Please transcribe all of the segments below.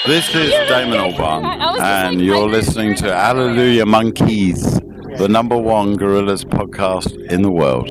This is Damon Albarn, and you're listening to Hallelujah Monkeyz, the number one Gorillaz podcast in the world.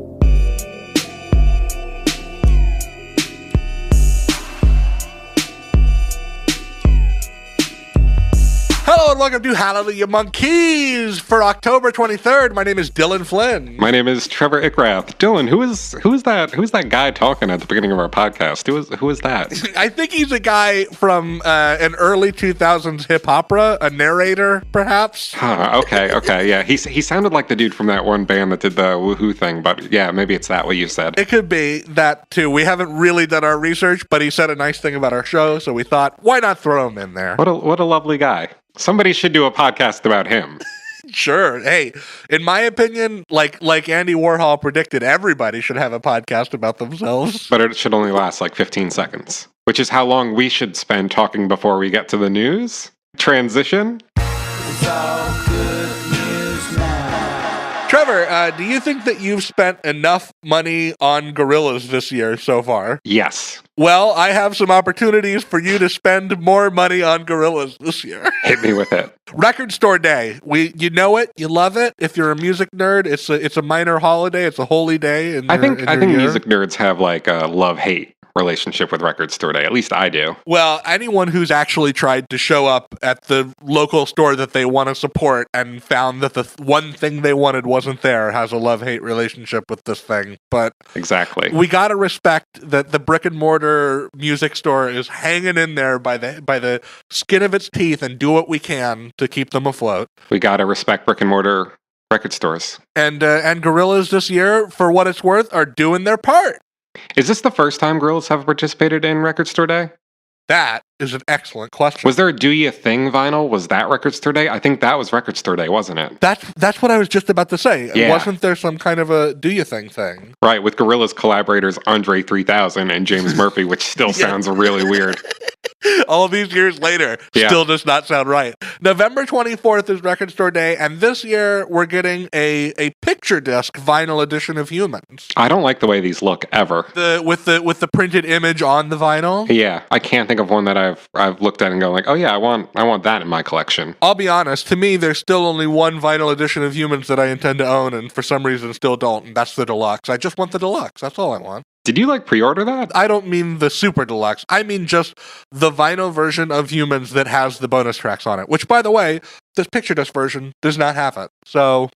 Hello and welcome to Hallelujah Monkeyz for October 23rd. My name is Dillon Flynn. My name is Trevor Ickrath. Dillon, who's that guy talking at the beginning of our podcast? Who is that? I think he's a guy from an early 2000s hip-hopera, a narrator, perhaps. Okay, yeah. He sounded like the dude from that one band that did the woohoo thing, but yeah, maybe it's that what you said. It could be that too. We haven't really done our research, but he said a nice thing about our show, so we thought, why not throw him in there? What a lovely guy. Somebody should do a podcast about him. Sure. Hey, in my opinion, like Andy Warhol predicted, everybody should have a podcast about themselves. But it should only last like 15 seconds, which is how long we should spend talking before we get to the news. Transition. It's all good news now. Trevor, do you think that you've spent enough money on Gorillaz this year so far? Yes. Well, I have some opportunities for you to spend more money on Gorillaz this year. Hit me with it. Record Store Day. You know it, you love it. If you're a music nerd, it's a minor holiday. It's a holy day. I think music nerds have like a love-hate relationship with Record Store Day. At least I do. Well, anyone who's actually tried to show up at the local store that they want to support and found that the one thing they wanted wasn't there has a love-hate relationship with this thing. But exactly, we got to respect that the brick and mortar music store is hanging in there by the skin of its teeth and do what we can to keep them afloat. We got to respect brick and mortar record stores. And Gorillaz this year, for what it's worth, are doing their part. Is this the first time Gorillaz have participated in Record Store Day? That is an excellent question. Was there a Do Ya Thing vinyl? Was that Record Store Day? I think that was Record Store Day, wasn't it? That's what I was just about to say. Yeah. Wasn't there some kind of a Do Ya Thing thing? Right, with Gorillaz collaborators Andre 3000 and James Murphy, which still sounds really weird. All these years later, still does not sound right. November 24th is Record Store Day, and this year we're getting a picture disc vinyl edition of Humans. I don't like the way these look ever. With the printed image on the vinyl. Yeah, I can't think of one that I've looked at and go like, oh yeah, I want that in my collection. I'll be honest, to me, there's still only one vinyl edition of Humans that I intend to own, and for some reason still don't, and that's the deluxe. I just want the deluxe. That's all I want. Did you pre-order that? I don't mean the super deluxe. I mean just the vinyl version of Humans that has the bonus tracks on it, which, by the way, this picture disc version does not have it. So,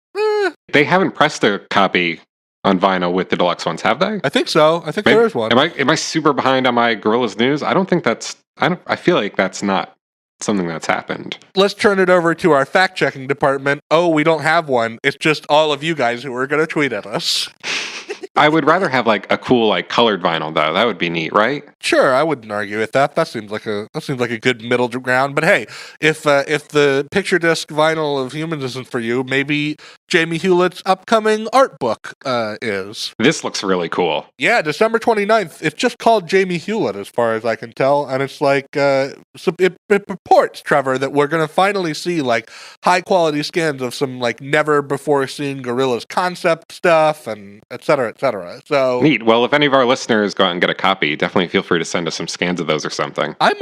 They haven't pressed a copy on vinyl with the deluxe ones, have they? I think so. I think there is one. Am I super behind on my Gorillaz news? I feel like that's not something that's happened. Let's turn it over to our fact-checking department. Oh, we don't have one. It's just all of you guys who are going to tweet at us. I would rather have a cool colored vinyl though. That would be neat, right? Sure, I wouldn't argue with that. That seems like a good middle ground. But hey, if the picture disc vinyl of Humans isn't for you, maybe Jamie Hewlett's upcoming art book is. This looks really cool. Yeah, December 29th. It's just called Jamie Hewlett, as far as I can tell, and it's it purports, Trevor, that we're gonna finally see high quality scans of some never before seen Gorillaz concept stuff and et cetera, et cetera. So neat. Well, if any of our listeners go out and get a copy, definitely feel free to send us some scans of those or something. I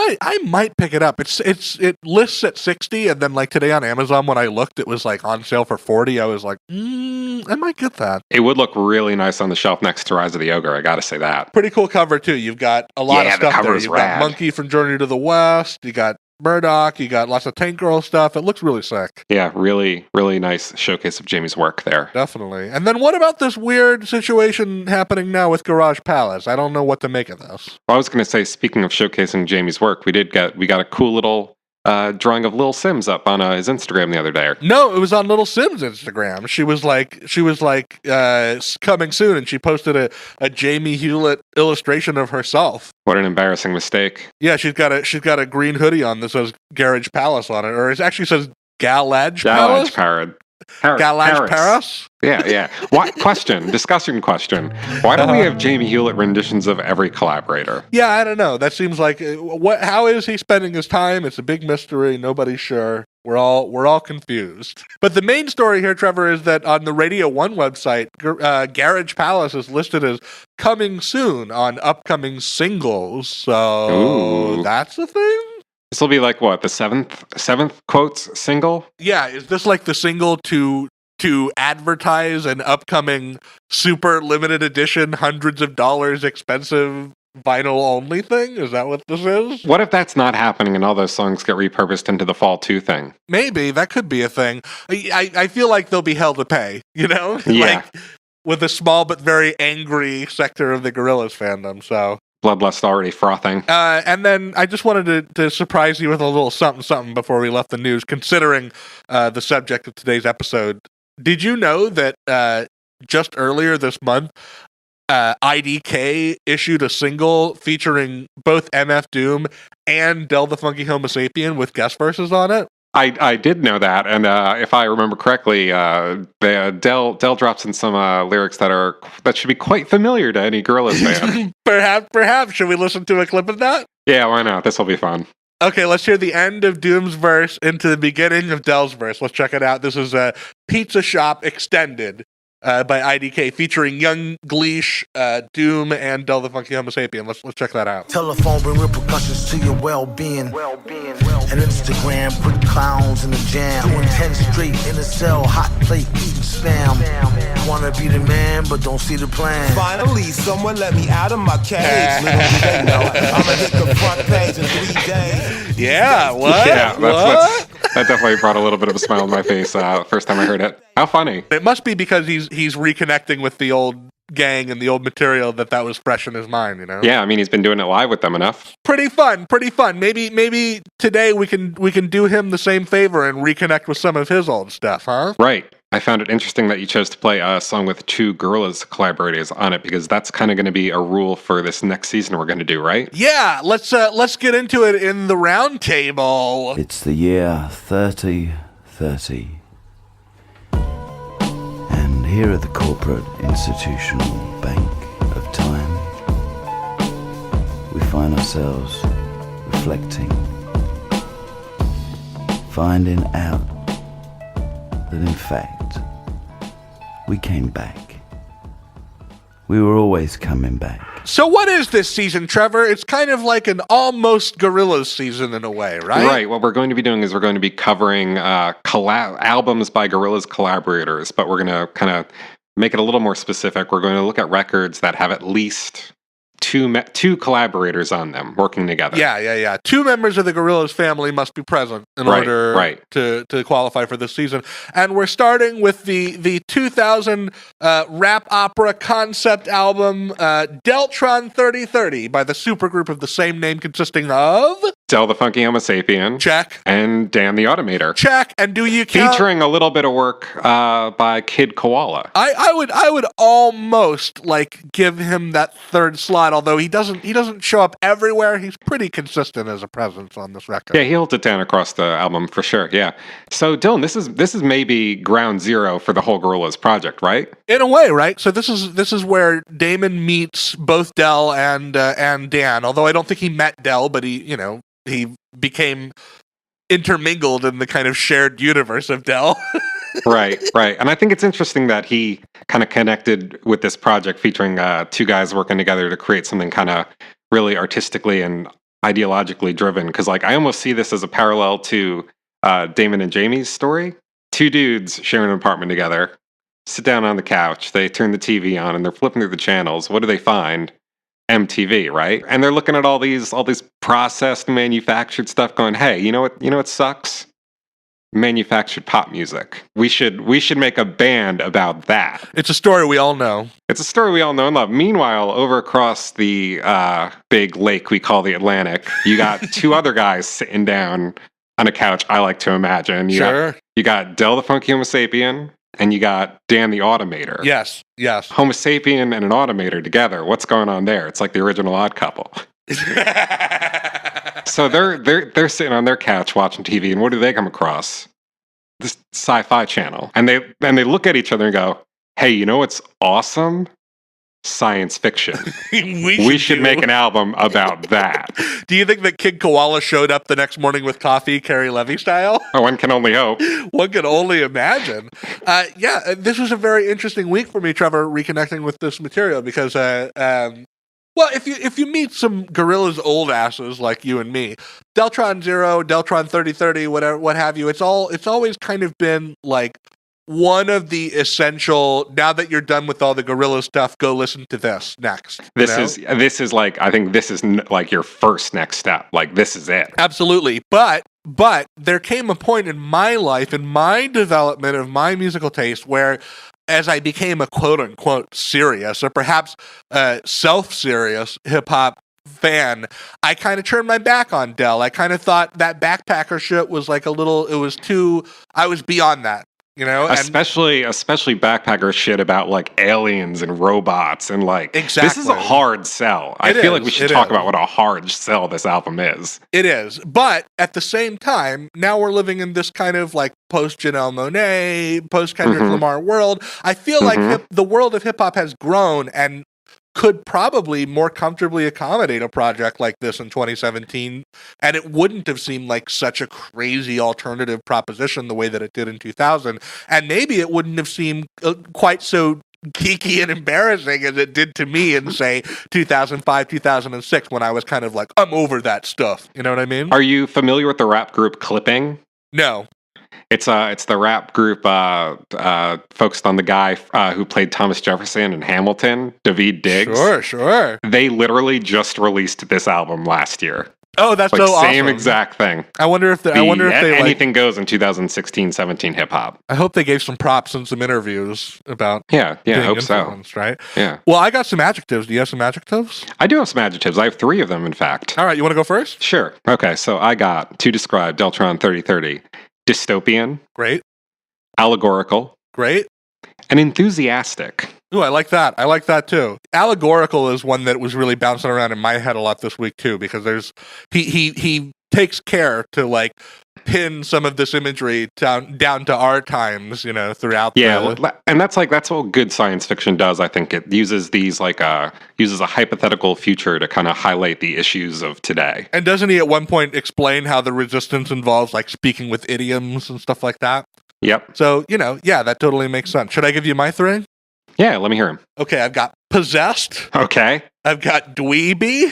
might pick it up. It lists at 60, and then today on Amazon when I looked, it was on sale for 40. I was like, I might get that. It would look really nice on the shelf next to Rise of the Ogre. I gotta say that. Pretty cool cover too. You've got a lot of stuff there. You've got Monkee from Journey to the West. You got Murdoch, you got lots of Tank Girl stuff. It looks really sick. Yeah, really, really nice showcase of Jamie's work there. Definitely. And then what about this weird situation happening now with Garage Palace? I don't know what to make of this. Well, I was going to say, speaking of showcasing Jamie's work, we got a cool little drawing of Lil Sims up on his Instagram the other day. No, it was on Lil Sims' Instagram. She was coming soon, and she posted a Jamie Hewlett illustration of herself. What an embarrassing mistake. Yeah, she's got a green hoodie on that says Garage Palace on it, or it actually says Galage Palace. Galage Paris? Yeah. Discussion question. Why don't we have Jamie Hewlett renditions of every collaborator? Yeah, I don't know. That seems like how is he spending his time? It's a big mystery. Nobody's sure. We're all confused. But the main story here, Trevor, is that on the Radio 1 website, Garage Palace is listed as coming soon on upcoming singles. So that's a thing? This will be like what, the seventh quotes single? Yeah, is this like the single to advertise an upcoming super limited edition, hundreds of dollars expensive vinyl only thing? Is that what this is? What if that's not happening and all those songs get repurposed into the Fall 2 thing? Maybe that could be a thing. I feel like they'll be hell to pay, you know? Yeah. Like with a small but very angry sector of the Gorillaz fandom. So Bloodlust already frothing. And then I just wanted to surprise you with a little something before we left the news, considering the subject of today's episode. Did you know that just earlier this month, IDK issued a single featuring both MF Doom and Del the Funky Homosapien with guest verses on it? I did know that, and if I remember correctly, Del drops in some lyrics that should be quite familiar to any Gorillaz fan. Perhaps. Should we listen to a clip of that? Yeah, why not? This will be fun. Okay, let's hear the end of Doom's verse into the beginning of Del's verse. Let's check it out. This is Pizza Shop Extended by IDK, featuring Young Gleesh, Doom, and Del the Funky Homosapien. Let's check that out. Telephone bring repercussions to your well-being. And Instagram put clowns in the jam. Doing 10 straight in a cell, hot plate eating spam. Wanna be the man, but don't see the plan. Finally, someone let me out of my cage. Little do they know, I'ma hit the front page in 3 days. Yeah, what? Yeah, what? That definitely brought a little bit of a smile on my face first time I heard it. How funny. It must be because he's reconnecting with the old gang and the old material that was fresh in his mind, you know? Yeah, I mean, he's been doing it live with them enough. Pretty fun. Maybe today we can do him the same favor and reconnect with some of his old stuff, huh? Right. I found it interesting that you chose to play a song with 2 Gorillaz collaborators on it, because that's kind of going to be a rule for this next season we're going to do, right? Yeah, let's get into it in the round table. It's the year 3030. And here at the corporate institutional bank of time, we find ourselves reflecting, finding out that in fact we came back. We were always coming back. So what is this season, Trevor? It's kind of like an almost Gorillaz season in a way, right? Right. What we're going to be doing is we're going to be covering albums by Gorillaz collaborators, but we're going to kind of make it a little more specific. We're going to look at records that have at least two collaborators on them working together. Yeah. 2 members of the Gorillaz family must be present in order to qualify for this season. And we're starting with the 2000 rap opera concept album Deltron 3030 by the supergroup of the same name, consisting of Del the Funky Homosapien. Check. And Dan the Automator. Check. And do you count? Featuring a little bit of work by Kid Koala. I would almost like give him that third slot, although he doesn't show up everywhere. He's pretty consistent as a presence on this record. Yeah, he holds it down across the album for sure. Yeah. So Dylan, this is maybe ground zero for the whole Gorillaz project, right? In a way, right? So this is where Damon meets both Del and Dan. Although I don't think he met Del, but he became intermingled in the kind of shared universe of Del. Right. And I think it's interesting that he kind of connected with this project featuring 2 guys working together to create something kind of really artistically and ideologically driven. Because I almost see this as a parallel to Damon and Jamie's story. 2 dudes sharing an apartment together, sit down on the couch, they turn the TV on and they're flipping through the channels. What do they find? MTV, right? And they're looking at all these processed, manufactured stuff going, hey, you know what sucks? Manufactured pop music. We should make a band about that. It's a story we all know. It's a story we all know and love. Meanwhile, over across the big lake we call the Atlantic, you got 2 other guys sitting down on a couch, I like to imagine. You got Del the Funky Homosapien, and you got Dan the Automator. Yes. Homosapien and an Automator together. What's going on there? It's like the original Odd Couple. So they're sitting on their couch watching TV, and what do they come across? This sci-fi channel, and they look at each other and go, "Hey, you know what's awesome? Science fiction. we should make an album about that." Do you think that Kid Koala showed up the next morning with coffee, Carrie Levy style? Oh, one can only hope. One can only imagine. This was a very interesting week for me, Trevor, reconnecting with this material because Well, if you meet some Gorillaz old asses like you and me, Deltron 0, Deltron 3030, whatever, what have you, it's always kind of been like one of the essential. Now that you're done with all the Gorillaz stuff, go listen to this next. This is like, I think this is like your first next step. Like, this is it. Absolutely, but there came a point in my life, in my development of my musical taste, where as I became a quote-unquote serious, or perhaps self-serious hip-hop fan, I kind of turned my back on Del. I kind of thought that backpacker shit was like I was beyond that. Especially backpacker shit about like aliens and robots and like exactly. This is a hard sell. I feel like we should talk about what a hard sell this album is. It is, but at the same time, now we're living in this kind of like post Janelle Monáe, post Kendrick Lamar world. I feel like the world of hip hop has grown and could probably more comfortably accommodate a project like this in 2017, and it wouldn't have seemed like such a crazy alternative proposition the way that it did in 2000, and maybe it wouldn't have seemed quite so geeky and embarrassing as it did to me in, say, 2005, 2006, when I was kind of like, I'm over that stuff. You know what I mean? Are you familiar with the rap group Clipping? No. It's the rap group focused on the guy who played Thomas Jefferson in Hamilton, Daveed Diggs. Sure. They literally just released this album last year. Oh, that's like, so awesome. Same exact thing. I wonder if they anything goes in 2016-17 hip hop. I hope they gave some props and some interviews about I hope so. Right? Yeah. Well, I got some adjectives. Do you have some adjectives? I do have some adjectives. I have 3 of them, in fact. All right, you want to go first? Sure. Okay, so I got, to describe Deltron 3030, dystopian. Great. Allegorical. Great. And enthusiastic. Ooh, I like that. I like that too. Allegorical is one that was really bouncing around in my head a lot this week too, because there's he takes care to like pin some of this imagery down to our times, throughout. And that's what good science fiction does. I think it uses these uses a hypothetical future to kind of highlight the issues of today. And doesn't he at one point explain how the resistance involves like speaking with idioms and stuff like that? Yep. So, that totally makes sense. Should I give you my 3? Yeah, let me hear him. Okay, I've got possessed. Okay. I've got dweeby.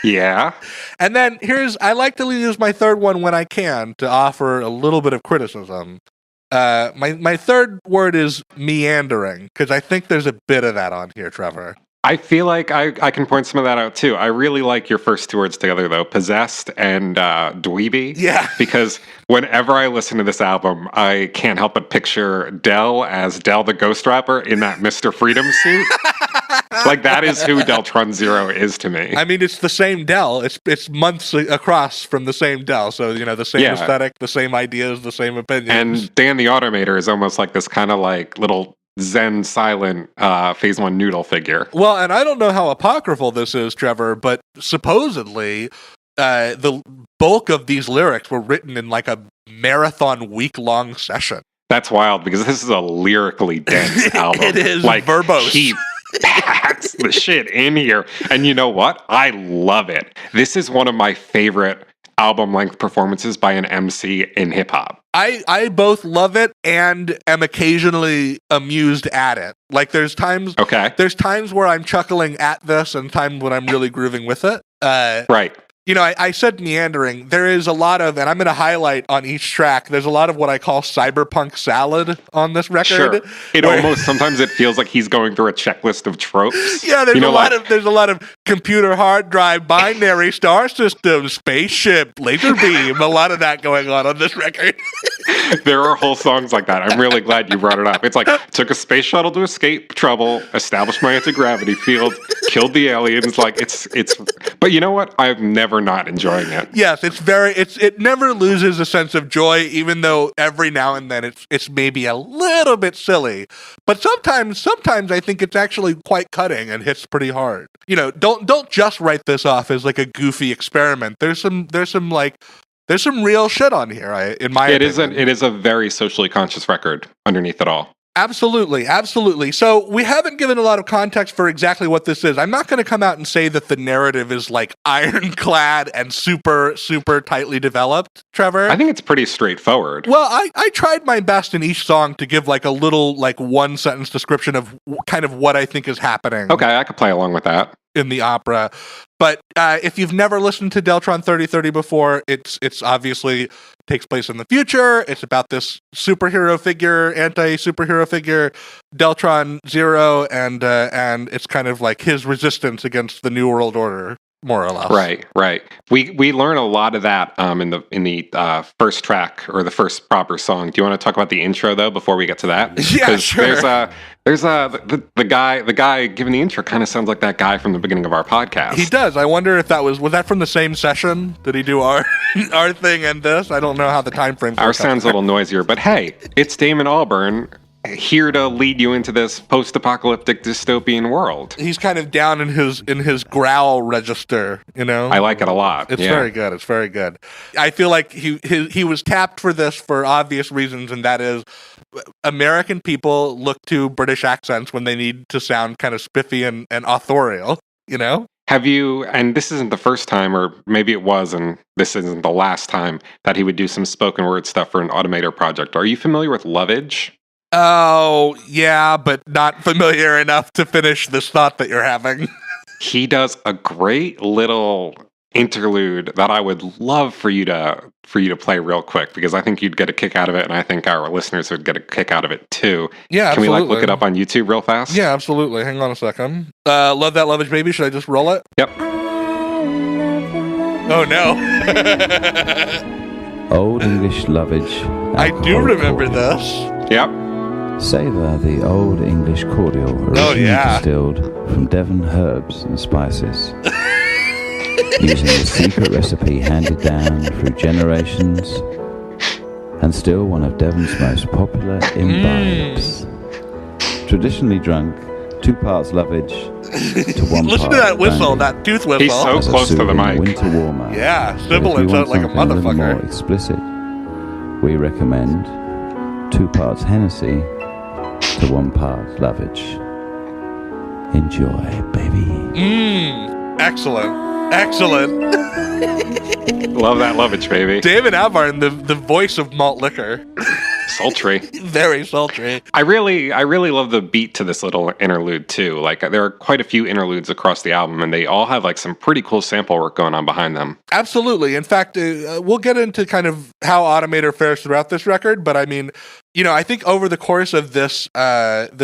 Yeah. And then I like to use my 3rd one when I can to offer a little bit of criticism. My 3rd word is meandering, because I think there's a bit of that on here, Trevor. I feel like I can point some of that out too. I really like your first 2 words together though, possessed and dweeby. Yeah. Because whenever I listen to this album, I can't help but picture Del as Del the Ghost Rapper in that Mr. Freedom suit. Like, that is who Deltron 0 is to me. I mean, it's the same Del. It's months across from the same Del. So, the same aesthetic, the same ideas, the same opinions. And Dan the Automator is almost like this kind of like little Zen silent Phase 1 noodle figure. Well, and I don't know how apocryphal this is, Trevor, but supposedly the bulk of these lyrics were written in like a marathon week-long session. That's wild, because this is a lyrically dense album. It is like, verbose. He packs the shit in here. And you know what? I love it. This is one of my favorite album-length performances by an MC in hip-hop. I both love it and am occasionally amused at it. Like, there's times where I'm chuckling at this and times when I'm really grooving with it. Right. I said meandering. There is a lot of, and I'm going to highlight on each track, there's a lot of what I call cyberpunk salad on this record. Sure. Sometimes it feels like he's going through a checklist of tropes. Yeah, there's a lot of computer hard drive, binary star system, spaceship, laser beam, a lot of that going on this record. There are whole songs like that. I'm really glad you brought it up. It's like, took a space shuttle to escape trouble, established my anti-gravity field, killed the aliens. Like, it's, but you know what? I'm never not enjoying it. Yes, it never loses a sense of joy, even though every now and then it's maybe a little bit silly. But sometimes I think it's actually quite cutting and hits pretty hard. Don't just write this off as like a goofy experiment. There's some real shit on here, in my opinion. It is a very socially conscious record underneath it all. Absolutely. So we haven't given a lot of context for exactly what this is. I'm not going to come out and say that the narrative is like ironclad and super, super tightly developed, Trevor. I think it's pretty straightforward. Well, I tried my best in each song to give like a little like 1-sentence description of kind of what I think is happening. Okay, I could play along with that. in the opera. But if you've never listened to Deltron 3030 before, it's obviously takes place in the future. It's about this superhero figure, anti-superhero figure, Deltron Zero, and it's kind of like his resistance against the New World Order, more or less. Right. We learn a lot of that in the first track, or the first proper song. Do you want to talk about the intro though before we get to that? Yeah, sure. There's the guy giving the intro kind of sounds like that guy from the beginning of our podcast. He does. I wonder if was that from the same session? Did he do our thing and this? I don't know how the time frames. Our sounds a little noisier, but hey, it's Damon Albarn, here to lead you into this post-apocalyptic dystopian world. He's kind of down in his growl register, you know? I like it a lot. It's very good. It's very good. I feel like he was tapped for this for obvious reasons, and that is American people look to British accents when they need to sound kind of spiffy and authorial, you know? Have you, and this isn't the first time, or maybe it was, and this isn't the last time, that he would do some spoken word stuff for an Automator project. Are you familiar with Lovage? Oh, yeah, but not familiar enough to finish this thought that you're having. He does a great little interlude that I would love for you to play real quick, because I think you'd get a kick out of it, and I think our listeners would get a kick out of it too. Yeah, Can absolutely. we look it up on YouTube real fast? Yeah, absolutely. Hang on a second. Love That Lovage Baby. Should I just roll it? Yep. Oh no. Old English lovage. I do remember cordial. this. Yep. Savour the old English cordial, originally distilled from Devon herbs and spices. Using the secret recipe handed down through generations, and still one of Devon's most popular imbibes. Traditionally drunk, 2 parts lovage to 1 Listen part to that whistle, brandy. that tooth whistle. He's so As a close to the soothing mic. Winter warmer. Yeah, But if sibilant you want like a something little motherfucker. more explicit, we recommend 2 parts Hennessy to 1 part lovage. Enjoy, baby. Excellent. Love that lovage, baby. David Albarn, the voice of malt liquor. Sultry. Very sultry. I really love the beat to this little interlude too. Like, there are quite a few interludes across the album, and they all have like some pretty cool sample work going on behind them. Absolutely. In fact, we'll get into kind of how Automator fares throughout this record, but I mean, you know, I think over the course of this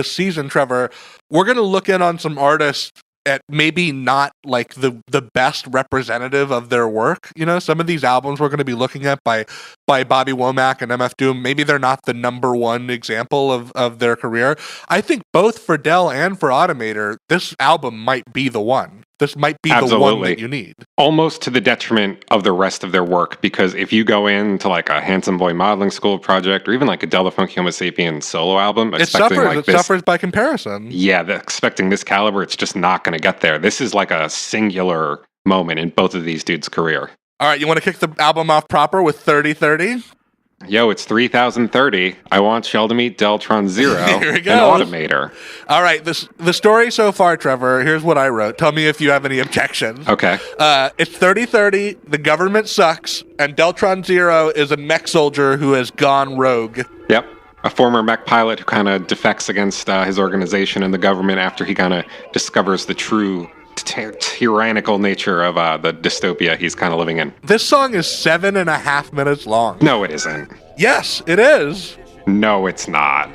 season, Trevor, we're going to look in on some artists at maybe not like the best representative of their work. You know, some of these albums we're going to be looking at by Bobby Womack and MF Doom, maybe they're not the number one example of their career. I think both for Del and for Automator, this album might be the one. This might be the one that you need. Almost to the detriment of the rest of their work, because if you go into like a Handsome Boy Modeling School project, or even like a Del the Funkee Homosapien solo album, it suffers by comparison. Yeah, expecting this caliber, it's just not going to get there. This is like a singular moment in both of these dudes' career. All right, you want to kick the album off proper with 3030? Yo, it's 3030. I want y'all to meet Deltron Zero and goes. Automator. All right, the story so far, Trevor, here's what I wrote. Tell me if you have any objections. Okay. It's 3030, the government sucks, and Deltron Zero is a mech soldier who has gone rogue. Yep. A former mech pilot who kind of defects against his organization and the government after he kind of discovers the true tyrannical nature of the dystopia he's kind of living in. This song is 7.5 minutes long. No, it isn't. Yes, it is. No, it's not.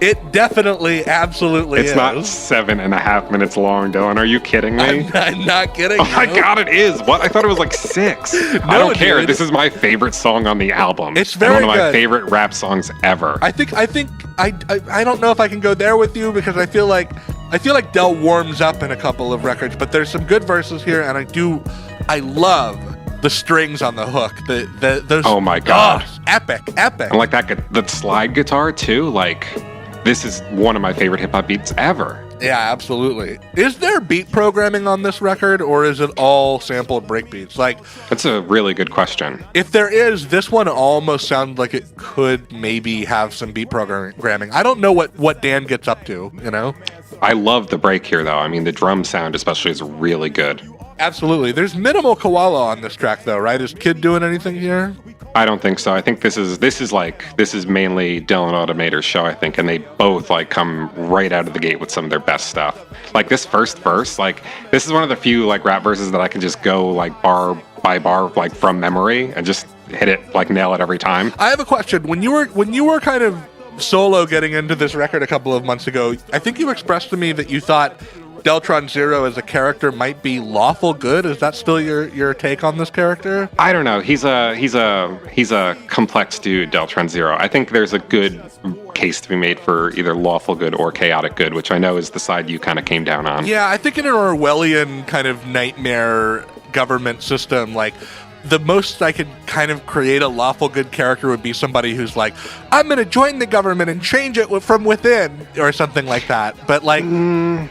It definitely, absolutely is. It's not 7.5 minutes long, Dylan. Are you kidding me? I'm not kidding. Oh my God, it is. What? I thought it was like 6. I don't care. This is my favorite song on the album. It's very one of my good. favorite rap songs ever. I don't know if I can go there with you, because I feel like Del warms up in a couple of records, but there's some good verses here, and I love the strings on the hook. Those, oh my God. Oh, epic. And like the slide guitar too, like, this is one of my favorite hip-hop beats ever. Yeah, absolutely. Is there beat programming on this record, or is it all sampled breakbeats? Like, that's a really good question. If there is, this one almost sounds like it could maybe have some beat programming. I don't know what Dan gets up to, you know? I love the break here, though. I mean, the drum sound especially is really good. Absolutely. There's minimal koala on this track, though, right? Is Kid doing anything here? I don't think so. I think this is mainly Dillon Automator's show, I think, and they both like come right out of the gate with some of their best stuff. Like this first verse, like this is one of the few like rap verses that I can just go like bar by bar like from memory and just hit it, like nail it every time. I have a question. When you were kind of solo getting into this record a couple of months ago, I think you expressed to me that you thought Deltron Zero as a character might be lawful good. Is that still your take on this character? I don't know. He's a complex dude, Deltron Zero. I think there's a good case to be made for either lawful good or chaotic good, which I know is the side you kind of came down on. Yeah, I think in an Orwellian kind of nightmare government system, like the most I could kind of create a lawful good character would be somebody who's like, I'm going to join the government and change it from within, or something like that. But like,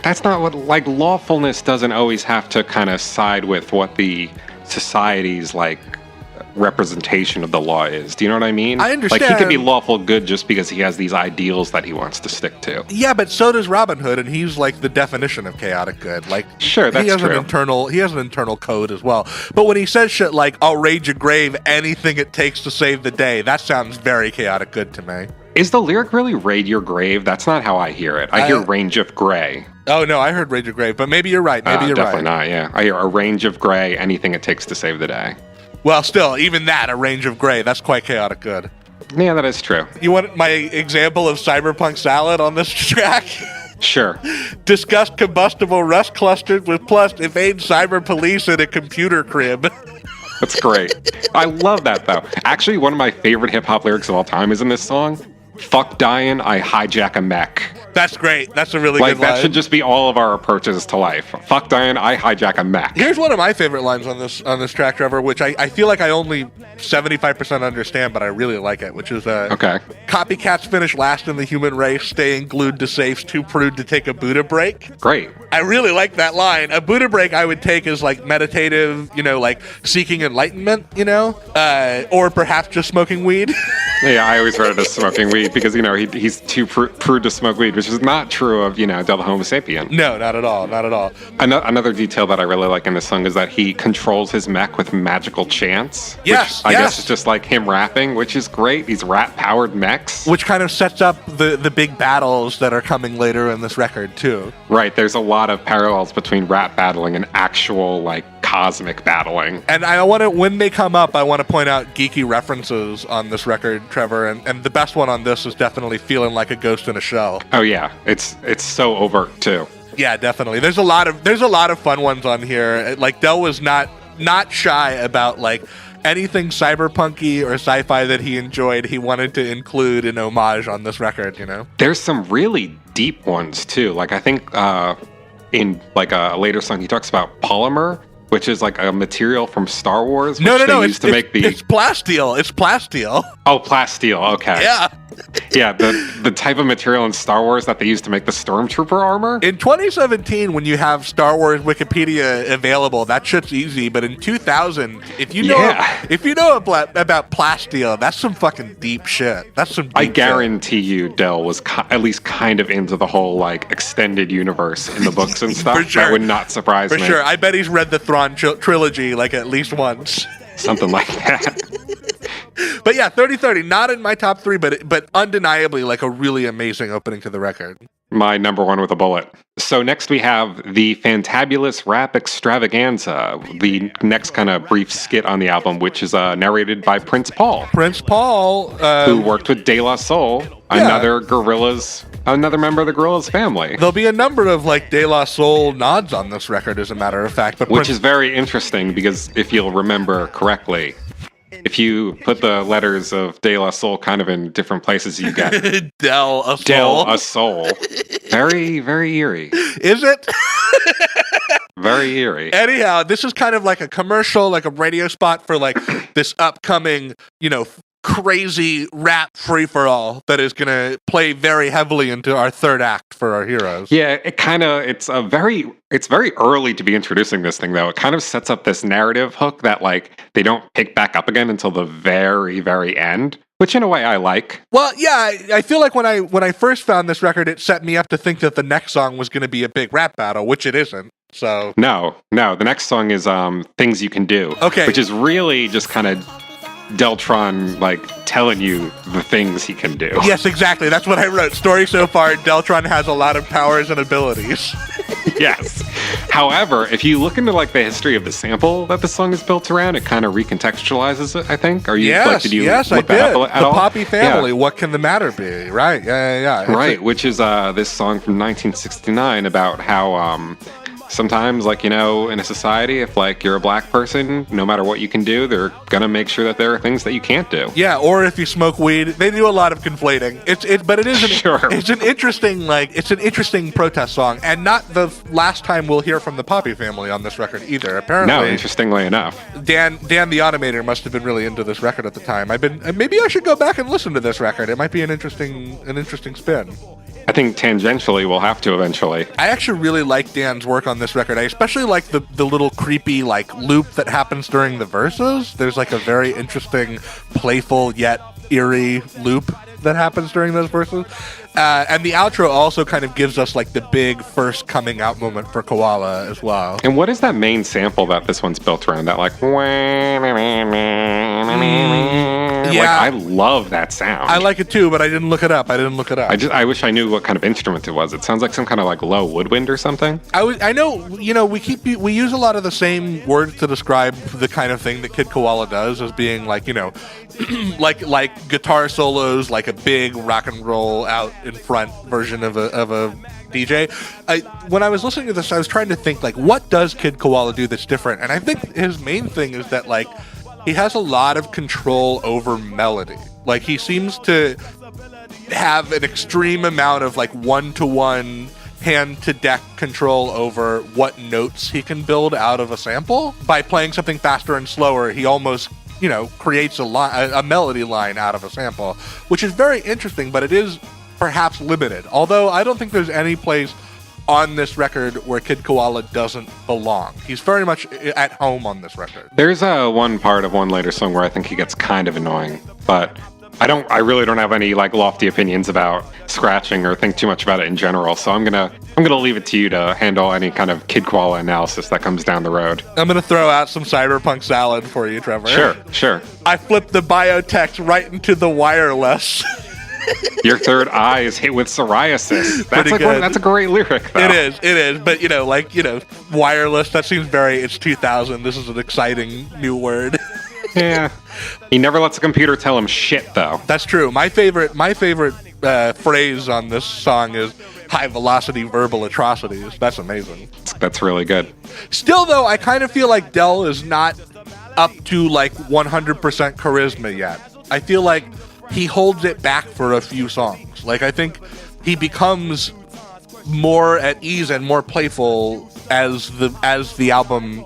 that's not what, like, lawfulness doesn't always have to kind of side with what the society's like representation of the law is. Do you know what I mean? I understand. Like, he could be lawful good just because he has these ideals that he wants to stick to. Yeah, but so does Robin Hood, and he's like the definition of chaotic good. Like, sure, that's true. He has an internal code as well. But when he says shit like, I'll raid your grave, anything it takes to save the day, that sounds very chaotic good to me. Is the lyric really raid your grave? That's not how I hear it. I hear range of gray. Oh, no, I heard raid your grave, but maybe you're right. Maybe you're definitely right. Definitely not, yeah. I hear a range of gray, anything it takes to save the day. Well, still, even that, a range of gray, that's quite chaotic good. Yeah, that is true. You want my example of cyberpunk salad on this track? Sure. Discussed combustible rust clustered with plus evade cyber police in a computer crib. That's great. I love that, though. Actually, one of my favorite hip-hop lyrics of all time is in this song. Fuck dying, I hijack a mech. That's great. That's a really good line. Like, that should just be all of our approaches to life. Fuck dying, I hijack a mech. Here's one of my favorite lines on this track, Trevor, which I feel like I only 75% understand, but I really like it, which is okay. Copycats finish last in the human race, staying glued to safes, too prude to take a Buddha break. Great. I really like that line. A Buddha break I would take as like meditative, like seeking enlightenment, or perhaps just smoking weed. Yeah, I always read it as smoking weed because, he's too prude to smoke weed, which is not true of, Del Homosapien. No, not at all. Not at all. Another detail that I really like in this song is that he controls his mech with magical chants. Yes, I guess it's just like him rapping, which is great. These rap-powered mechs. Which kind of sets up the big battles that are coming later in this record, too. Right, there's a lot of parallels between rap battling and actual, cosmic battling. And when they come up, I want to point out geeky references on this record, Trevor, and the best one on this is definitely Feeling Like a Ghost in a Shell. Oh yeah, it's so overt too. Yeah, definitely. There's a lot of fun ones on here. Like Del was not shy about anything cyberpunky or sci-fi that he enjoyed. He wanted to include an homage on this record. There's some really deep ones too. I think in a later song he talks about polymer, which is a material from Star Wars. No. It's plasteel. It's plasteel. Oh, plasteel. Okay. Yeah. Yeah, the type of material in Star Wars that they used to make the Stormtrooper armor. In 2017, when you have Star Wars Wikipedia available, that shit's easy. But in 2000, if you know about plasteel, that's some fucking deep shit. That's some. I guarantee you, Del was at least kind of into the whole extended universe in the books and stuff. For sure. That would not surprise me. For sure, I bet he's read the Thrawn trilogy at least once. Something like that. But yeah, 30-30, not in my top 3, but undeniably a really amazing opening to the record. My number 1 with a bullet. So next we have the Fantabulous Rap Extravaganza, the next kind of brief skit on the album, which is narrated by Prince Paul. Prince Paul, who worked with De La Soul, another member of the Gorillaz family. There'll be a number of De La Soul nods on this record, as a matter of fact. But which is very interesting because if you'll remember correctly, if you put the letters of De La Soul kind of in different places, you get Del a Soul. Very, very eerie. Is it? Very eerie. Anyhow, this is kind of like a commercial, a radio spot for this upcoming, crazy rap free-for-all that is going to play very heavily into our third act for our heroes. Yeah, it's very early to be introducing this thing, though. It kind of sets up this narrative hook that they don't pick back up again until the very, very end, which in a way I like. Well, yeah, I feel like when I first found this record, it set me up to think that the next song was going to be a big rap battle, which it isn't. So No, the next song is Things You Can Do. Okay. Which is really just kind of Deltron like telling you the things he can do. Yes, exactly. That's what I wrote. Story so far, Deltron has a lot of powers and abilities. Yes. However, if you look into like the history of the sample that the song is built around, it kind of recontextualizes it, I think. Are you did you yes, look I that did. up at the all? Poppy family, what can the matter be? Right, yeah. Right, which is this song from 1969 about how sometimes, like, you know, in a society, if like you're a black person, no matter what you can do, they're gonna make sure that there are things that you can't do. Yeah, or if you smoke weed, they do a lot of conflating. But it is it's an interesting protest song, and not the last time we'll hear from the Poppy family on this record either. Apparently, no, interestingly enough, Dan the Automator must have been really into this record at the time. Maybe I should go back and listen to this record. It might be an interesting spin. I think tangentially we'll have to eventually. I actually really like Dan's work on this record. I especially like the little creepy like loop that happens during the verses. There's like a very interesting, playful yet eerie loop that happens during those verses. And the outro also kind of gives us like the big first coming out moment for Koala as well. And what is that main sample that this one's built around? That like... Yeah. Like, I love that sound. I like it too, but I didn't look it up. I wish I knew what kind of instrument it was. It sounds like some kind of like low woodwind or something. I know, you know, we use a lot of the same words to describe the kind of thing that Kid Koala does as being like, you know, like guitar solos, like a big rock and roll out in front version of a DJ. When I was listening to this, I was trying to think like, what does Kid Koala do that's different? And I think his main thing is that like he has a lot of control over melody. Like he seems to have an extreme amount of like one-to-one hand-to-deck control over what notes he can build out of a sample. By playing something faster and slower, he almost, you know, creates a melody line out of a sample, which is very interesting, but it is perhaps limited. Although I don't think there's any place on this record where Kid Koala doesn't belong. He's very much at home on this record. There's one part of one later song where I think he gets kind of annoying, but I really don't have any like lofty opinions about scratching or think too much about it in general. So I'm gonna leave it to you to handle any kind of Kid Koala analysis that comes down the road. I'm gonna throw out some cyberpunk salad for you, Trevor. Sure. I flipped the biotext right into the wireless. Your third eye is hit with psoriasis. That's a great lyric, though. It is. But, you know, wireless, that seems it's 2000. This is an exciting new word. Yeah. He never lets a computer tell him shit, though. That's true. My favorite phrase on this song is high-velocity verbal atrocities. That's amazing. That's really good. Still, though, I kind of feel like Del is not up to, 100% charisma yet. I feel like he holds it back for a few songs. Like, I think he becomes more at ease and more playful as the album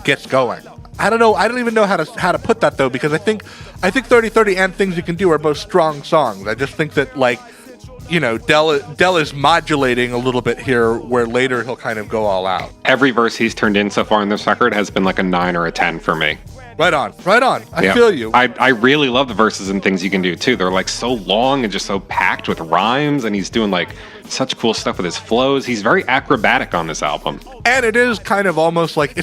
gets going. I don't know. I don't even know how to put that though, because I think 3030 and Things You Can Do are both strong songs. I just think that Del is modulating a little bit here, where later he'll kind of go all out. Every verse he's turned in so far in this record has been like a 9 or a 10 for me. Right on. I feel you. I really love the verses and Things You Can Do too. They're like so long and just so packed with rhymes, and he's doing like such cool stuff with his flows. He's very acrobatic on this album. And it is kind of almost like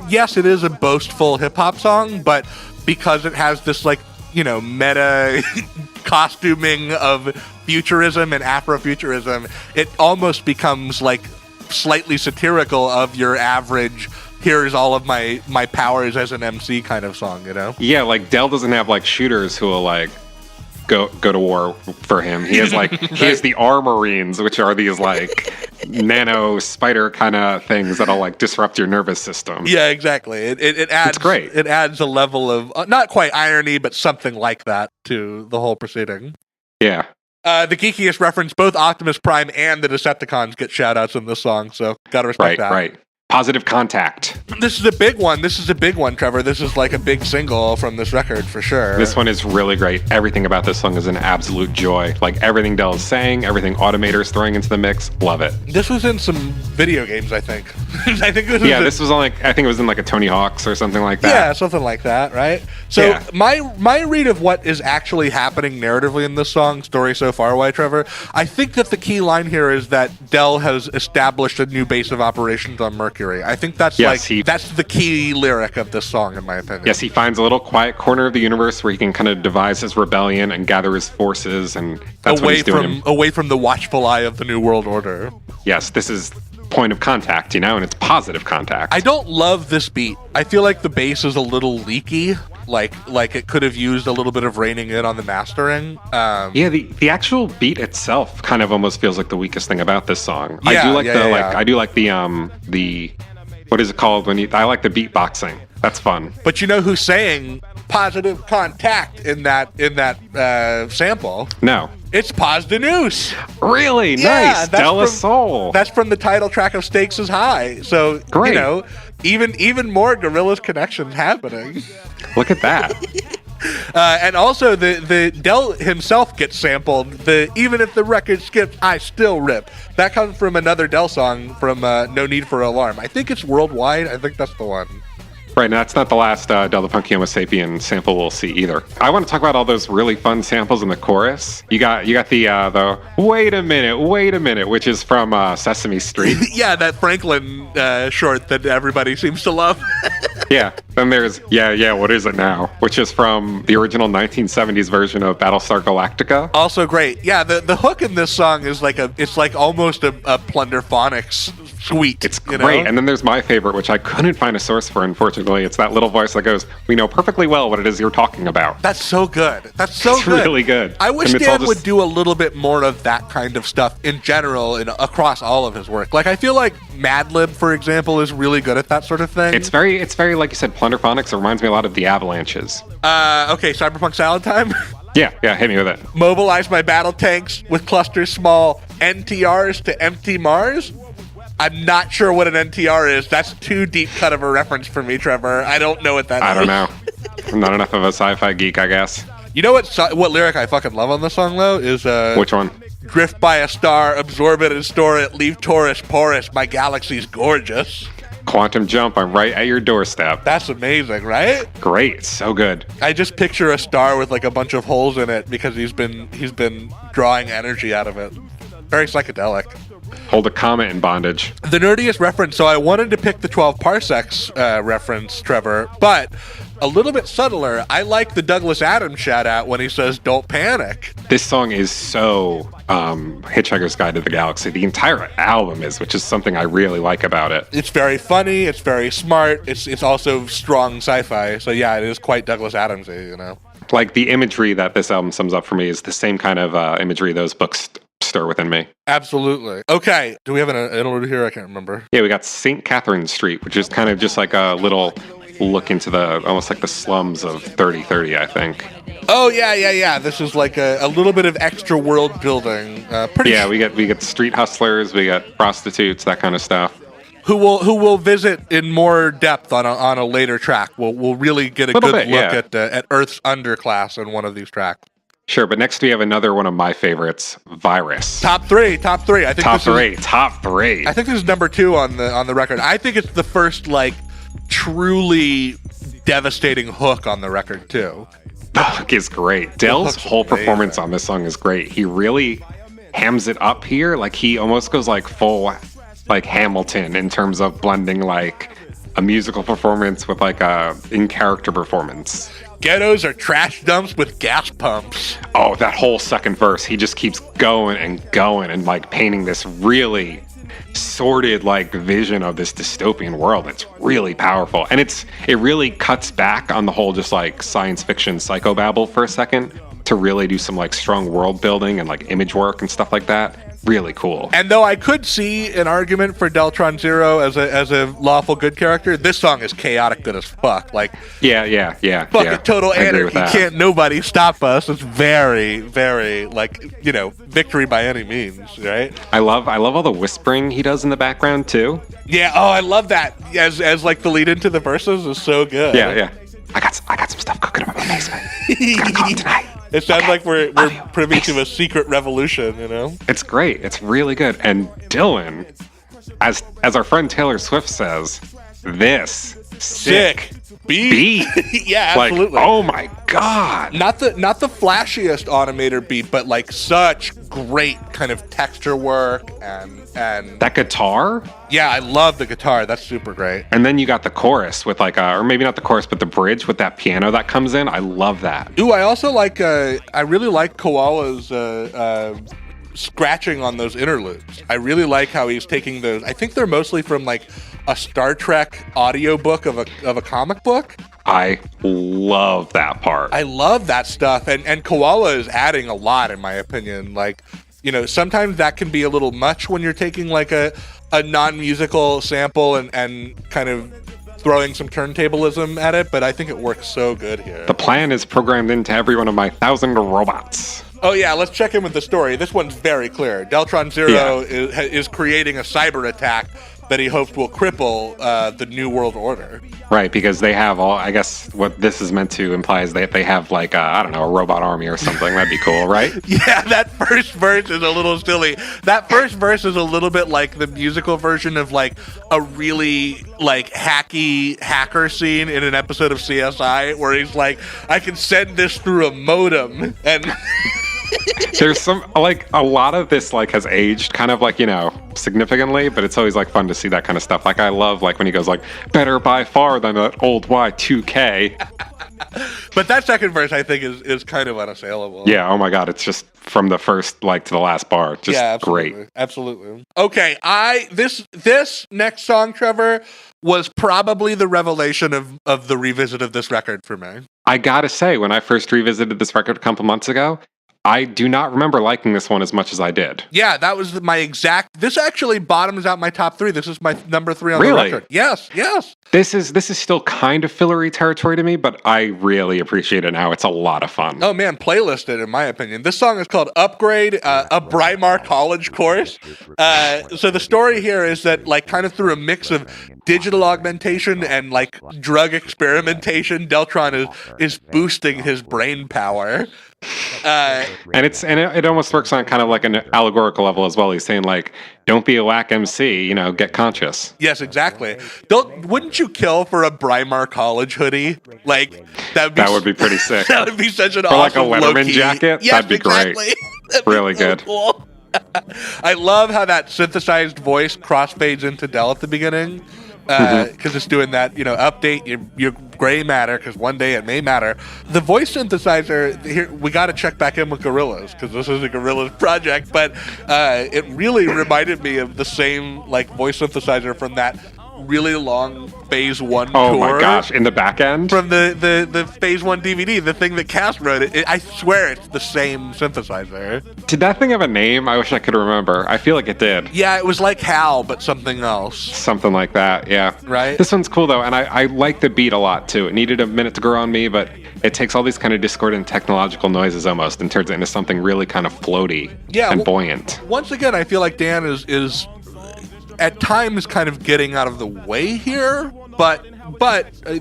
yes, it is a boastful hip hop song, but because it has this meta costuming of futurism and Afrofuturism, it almost becomes like slightly satirical of your average here's all of my powers as an MC kind of song, you know? Yeah, like Del doesn't have like shooters who will like go to war for him. He has he has the Armorines, which are these like nano spider kind of things that'll like disrupt your nervous system. Yeah, exactly. It adds, it's great. It adds a level of not quite irony, but something like that to the whole proceeding. Yeah. The geekiest reference, both Optimus Prime and the Decepticons get shout-outs in this song, so gotta respect that. Right. Positive Contact. This is a big one, Trevor. This is like a big single from this record for sure. This one is really great. Everything about this song is an absolute joy. Like everything Del is saying, everything Automator is throwing into the mix, love it. This was in some video games, I think. I think this was on I think it was in like a Tony Hawk's or something like that. Yeah, something like that, right? So yeah. my read of what is actually happening narratively in this song, Story So Far Away, Trevor, I think that the key line here is that Del has established a new base of operations on Mercury. Mercury. I think that's that's the key lyric of this song, in my opinion. Yes, he finds a little quiet corner of the universe where he can kind of devise his rebellion and gather his forces, and that's what he's doing. Away from the watchful eye of the New World Order. Yes, this is point of contact, and it's positive contact. I don't love this beat. I feel like the bass is a little leaky. Like it could have used a little bit of reining in on the mastering. The actual beat itself kind of almost feels like the weakest thing about this song. Yeah, I do like the what is it called I like the beatboxing. That's fun. But you know who's saying positive contact in that sample? No. It's Paz de News. Really? Nice. Della Soul. That's from the title track of Stakes is High. So, great. Even more Gorillaz connections happening. Look at that. And also the Del himself gets sampled. Even if the record skips, I still rip. That comes from another Del song from No Need for Alarm. I think it's Worldwide. I think that's the one. Right, now that's not the last Del the Funkee Homosapien sample we'll see either. I want to talk about all those really fun samples in the chorus. You got the wait a minute, which is from Sesame Street. Yeah, that Franklin short that everybody seems to love. Yeah, then there's what is it now? Which is from the original 1970s version of Battlestar Galactica. Also great. Yeah, the hook in this song is it's like almost a Plunderphonics suite. It's great. And then there's my favorite, which I couldn't find a source for, unfortunately. It's that little voice that goes, "We know perfectly well what it is you're talking about." That's so good. It's really good. I wish Dan would do a little bit more of that kind of stuff in general and across all of his work. Like, I feel like Madlib, for example, is really good at that sort of thing. It's very like you said, Plunderphonics. It reminds me a lot of the Avalanches. Okay, Cyberpunk Salad Time? Yeah, hit me with it. Mobilize my battle tanks with clusters small, NTRs to empty Mars? I'm not sure what an NTR is. That's too deep cut of a reference for me, Trevor. I don't know what that is. I don't know. I'm not enough of a sci-fi geek, I guess. You know what lyric I fucking love on the song, though? Is which one? Drift by a star, absorb it and store it, leave Taurus porous, my galaxy's gorgeous. Quantum jump, I'm right at your doorstep. That's amazing, right? Great, so good. I just picture a star with like a bunch of holes in it because he's been drawing energy out of it. Very psychedelic. Hold a comet in bondage. The nerdiest reference, so I wanted to pick the 12 parsecs reference, Trevor, but a little bit subtler. I like the Douglas Adams shout out when he says, "Don't panic." This song is so Hitchhiker's Guide to the Galaxy. The entire album is, which is something I really like about it. It's very funny. It's very smart. It's also strong sci-fi. So yeah, it is quite Douglas Adams-y, Like the imagery that this album sums up for me is the same kind of imagery those books stir within me. Absolutely. Okay. Do we have an interlude here? I can't remember. Yeah, we got St. Catherine Street, which is kind of just like a little look into almost like the slums of 3030, I think. Oh, yeah. This is like a little bit of extra world building. We get street hustlers, we got prostitutes, that kind of stuff. Who will visit in more depth on a later track. We'll really get a good look at Earth's underclass in one of these tracks. Sure, but next we have another one of my favorites, Virus. Top three. I think top three. I think this is number 2 on the record. I think it's the first like truly devastating hook on the record too. The hook is great. Del's whole performance on this song is great. He really hams it up here. Like he almost goes like full like Hamilton in terms of blending like a musical performance with like a in-character performance. Ghettos are trash dumps with gas pumps. Oh, that whole second verse, he just keeps going and like painting this really sordid like vision of this dystopian world. It's really powerful. And it really cuts back on the whole just like science fiction psychobabble for a second to really do some like strong world building and like image work and stuff like that. Really cool. And though I could see an argument for Deltron Zero as a lawful good character, this song is chaotic good as fuck. Like yeah. Fucking total anarchy. Can't nobody stop us. It's very, very like, victory by any means, right? I love all the whispering he does in the background too. Yeah, I love that. As like the lead into the verses is so good. Yeah. I got some stuff cooking up in my basement. Gotta call it tonight. It sounds like we're privy to a secret revolution, It's great. It's really good. And Dillon, as our friend Taylor Swift says, this sick beat. Yeah, absolutely. Like, oh my god. Not the flashiest Automator beat, but like such great kind of texture work and that guitar. Yeah, I love the guitar. That's super great. And then you got the chorus with like or maybe not the chorus, but the bridge with that piano that comes in. I love that. Ooh, I also like I really like Koala's scratching on those interludes. I really like how he's taking those. I think they're mostly from like a Star Trek audiobook of a comic book. I love that part. I love that stuff. And Koala is adding a lot, in my opinion. Like, you know, sometimes that can be a little much when you're taking like a non-musical sample and kind of throwing some turntablism at it, but I think it works so good here. The plan is programmed into every one of my 1,000 robots. Oh yeah, let's check in with the story. This one's very clear. Deltron Zero is creating a cyber attack that he hopes will cripple the New World Order. Right, because they have all, I guess what this is meant to imply is that they have like, I don't know, a robot army or something. That'd be cool, right? Yeah, that first verse is a little silly. That first verse is a little bit like the musical version of like a really like hacky hacker scene in an episode of CSI where he's like, I can send this through a modem. And there's some, like, a lot of this like has aged kind of like, you know, significantly, but it's always like fun to see that kind of stuff. Like I love like when he goes like, better by far than that old Y2K. But that second verse I think is kind of unassailable. Yeah, oh my god, it's just from the first like to the last bar. Just absolutely, great. Absolutely. Okay, this next song, Trevor, was probably the revelation of the revisit of this record for me. I gotta say, when I first revisited this record a couple months ago, I do not remember liking this one as much as I did. Yeah, that was my exact... This actually bottoms out my top 3. This is my number 3 on the record. Yes. This is still kind of fillery territory to me, but I really appreciate it now. It's a lot of fun. Oh man, playlisted in my opinion. This song is called Upgrade, a Brymar College course. So the story here is that like kind of through a mix of digital augmentation and like drug experimentation, Deltron is boosting his brain power. And it almost works on kind of like an allegorical level as well. He's saying like, don't be a whack MC, you know, get conscious. Yes, exactly. Wouldn't you kill for a Brymar College hoodie? Like that would be pretty sick. That would be such an or awesome like a Letterman low-key jacket. Yes, that'd be exactly. great. That'd be really so good. Cool. I love how that synthesized voice crossfades into Dell at the beginning. Because it's doing that, you know, update your gray matter because one day it may matter. The voice synthesizer here, we got to check back in with Gorillaz because this is a Gorillaz project, but it really reminded me of the same like voice synthesizer from that really long Phase 1 tour. Oh my gosh, in the back end? From the Phase 1 DVD, the thing that Cass wrote, I swear it's the same synthesizer. Did that thing have a name? I wish I could remember. I feel like it did. Yeah, it was like Hal, but something else. Something like that, yeah. Right? This one's cool though, and I like the beat a lot too. It needed a minute to grow on me, but it takes all these kind of discordant technological noises almost and turns it into something really kind of floaty and buoyant. Once again, I feel like Dan is at times kind of getting out of the way here, but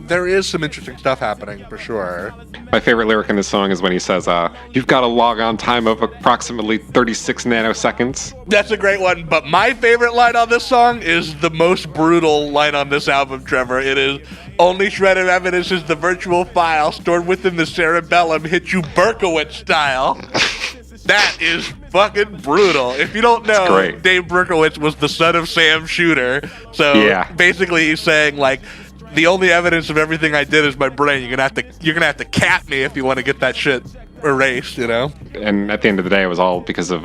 there is some interesting stuff happening for sure. My favorite lyric in this song is when he says, you've got a log-on time of approximately 36 nanoseconds. That's a great one, but my favorite line on this song is the most brutal line on this album, Trevor. It is, only shred of evidence is the virtual file stored within the cerebellum, hit you Berkowitz style. That is fucking brutal. If you don't know, Dave Berkowitz was the son of Sam Shooter. So basically he's saying like, the only evidence of everything I did is my brain. You're gonna have to cap me if you want to get that shit erased, you know? And at the end of the day, it was all because of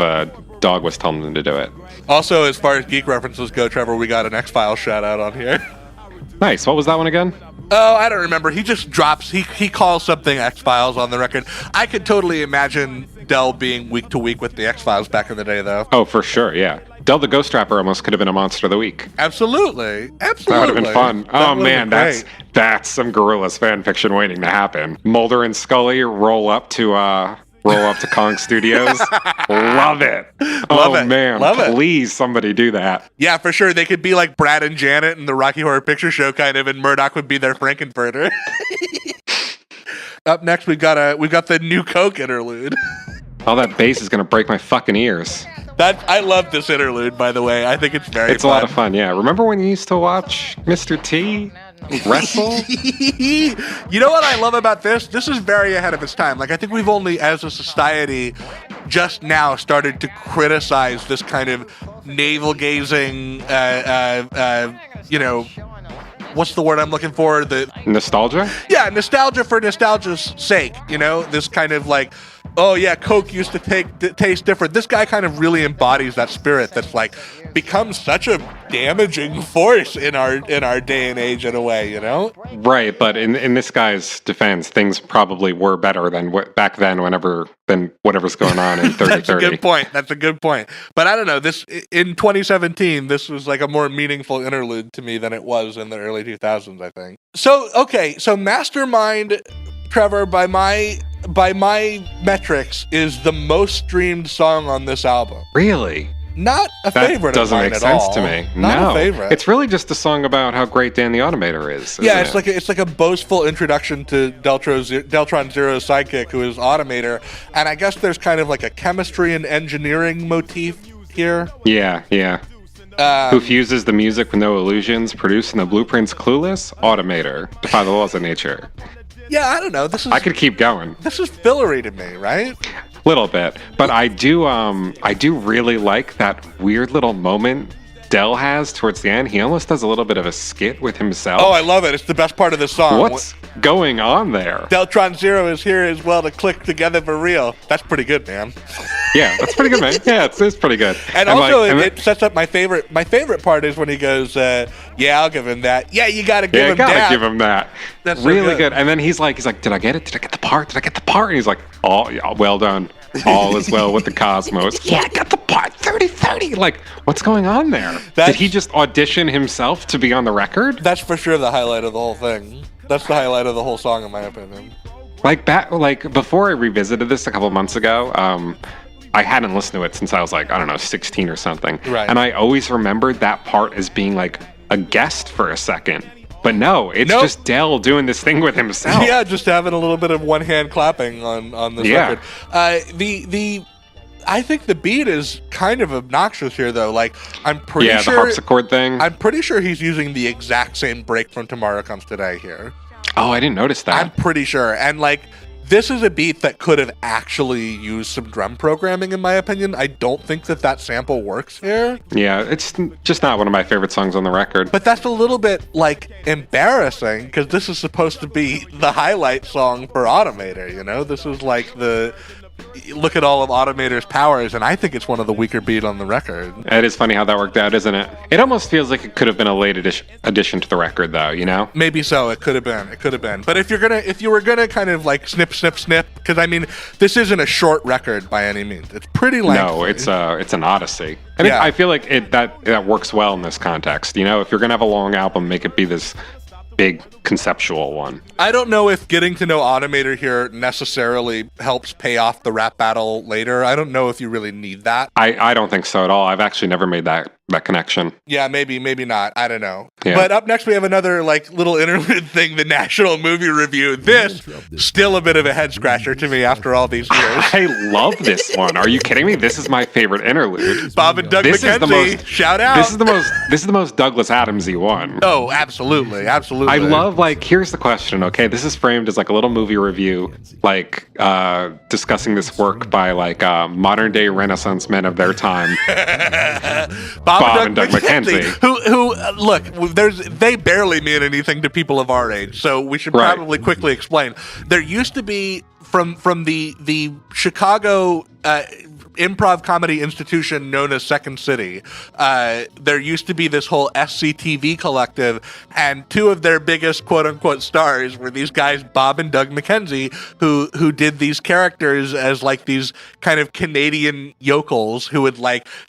Dog was telling them to do it. Also, as far as geek references go, Trevor, we got an X-Files shout out on here. Nice. What was that one again? Oh, I don't remember. He just drops, he calls something X-Files on the record. I could totally imagine Del being week to week with the X-Files back in the day, though. Oh, for sure, yeah. Del the Ghost Rapper almost could have been a Monster of the Week. Absolutely. That would have been fun. Oh, man, that's some Gorillaz fan fiction waiting to happen. Mulder and Scully roll up to Kong Studios. Love it. Man, please somebody do that. Yeah, for sure. They could be like Brad and Janet in the Rocky Horror Picture Show, kind of, and Murdoch would be their Frankenfurter. Up next, we got the New Coke interlude. All that bass is gonna break my fucking ears. I love this interlude, by the way. I think it's very It's fun. A lot of fun, yeah. Remember when you used to watch Mr. T wrestle? You know what I love about this? This is very ahead of its time. Like, I think we've only, as a society, just now started to criticize this kind of navel-gazing, what's the word I'm looking for? The nostalgia? Yeah, nostalgia for nostalgia's sake. This kind of like, oh yeah, Coke used to taste different. This guy kind of really embodies that spirit that's like become such a damaging force in our day and age in a way, Right, but in this guy's defense, things probably were better than back then than whatever's going on in 3030. That's a good point. But I don't know, this in 2017, this was like a more meaningful interlude to me than it was in the early 2000s, I think. So Mastermind, Trevor, by my metrics, is the most streamed song on this album. Really? Not a favorite of mine at all. That doesn't make sense to me. Not a favorite. It's really just a song about how great Dan the Automator is. Yeah, it's like a boastful introduction to Deltron Zero's sidekick, who is Automator, and I guess there's kind of like a chemistry and engineering motif here. Yeah. Who fuses the music with no illusions, producing the blueprints clueless? Automator. Defy the laws of nature. Yeah, I don't know. I could keep going. This is fillery to me, right? Little bit, but I do really like that weird little moment Del has towards the end. He almost does a little bit of a skit with himself. Oh, I love it. It's the best part of the song. What's going on there? Deltron Zero is here as well to click together for real. That's pretty good, man. Yeah, that's pretty good, man. Yeah, it's pretty good. And also, it sets up my favorite. My favorite part is when he goes, "Yeah, I'll give him that. Yeah, you got to give him that. Yeah, gotta give him that. That's really good. And then he's like, "Did I get it? Did I get the part? Did I get the part?" And he's like, "Oh, yeah, well done. All is well with the cosmos." Yeah, I got the part. 30-30. Like, what's going on there? Did he just audition himself to be on the record? That's for sure the highlight of the whole thing. That's the highlight of the whole song, in my opinion. Before I revisited this a couple months ago, I hadn't listened to it since I was 16 or something. Right. And I always remembered that part as being like a guest for a second. But no, it's just Del doing this thing with himself. Yeah, just having a little bit of one hand clapping on this record. I think the beat is kind of obnoxious here, though. Like, I'm pretty sure the harpsichord thing. I'm pretty sure he's using the exact same break from Tomorrow Comes Today here. Oh, I didn't notice that. I'm pretty sure. And this is a beat that could have actually used some drum programming, in my opinion. I don't think that sample works here. Yeah, it's just not one of my favorite songs on the record. But that's a little bit, embarrassing, because this is supposed to be the highlight song for Automator, This is look at all of Automator's powers, and I think it's one of the weaker beats on the record. It is funny how that worked out, isn't it? It almost feels like it could have been a late addition to the record, though, Maybe so. It could have been. But if you were gonna kind of snip, because this isn't a short record by any means. It's pretty lengthy. No, it's an odyssey. And I feel like that works well in this context. If you're gonna have a long album, make it be this big conceptual one. I don't know if getting to know Automator here necessarily helps pay off the rap battle later. I don't know if you really need that. I don't think so at all. I've actually never made that connection. Yeah, maybe not. I don't know. Yeah. But up next we have another little interlude thing, the National Movie Review. This still a bit of a head scratcher to me after all these years. I love this one. Are you kidding me? This is my favorite interlude. Bob and Doug McKenzie, shout out. This is the most Douglas Adamsy one. Oh, absolutely. I love here's the question, okay? This is framed as a little movie review, discussing this work by modern day Renaissance men of their time. Bob and Doug McKenzie. Who look, they barely mean anything to people of our age, so we should probably quickly explain. There used to be from the Chicago improv comedy institution known as Second City, there used to be this whole SCTV collective, and two of their biggest quote-unquote stars were these guys, Bob and Doug McKenzie, who did these characters as these kind of Canadian yokels who would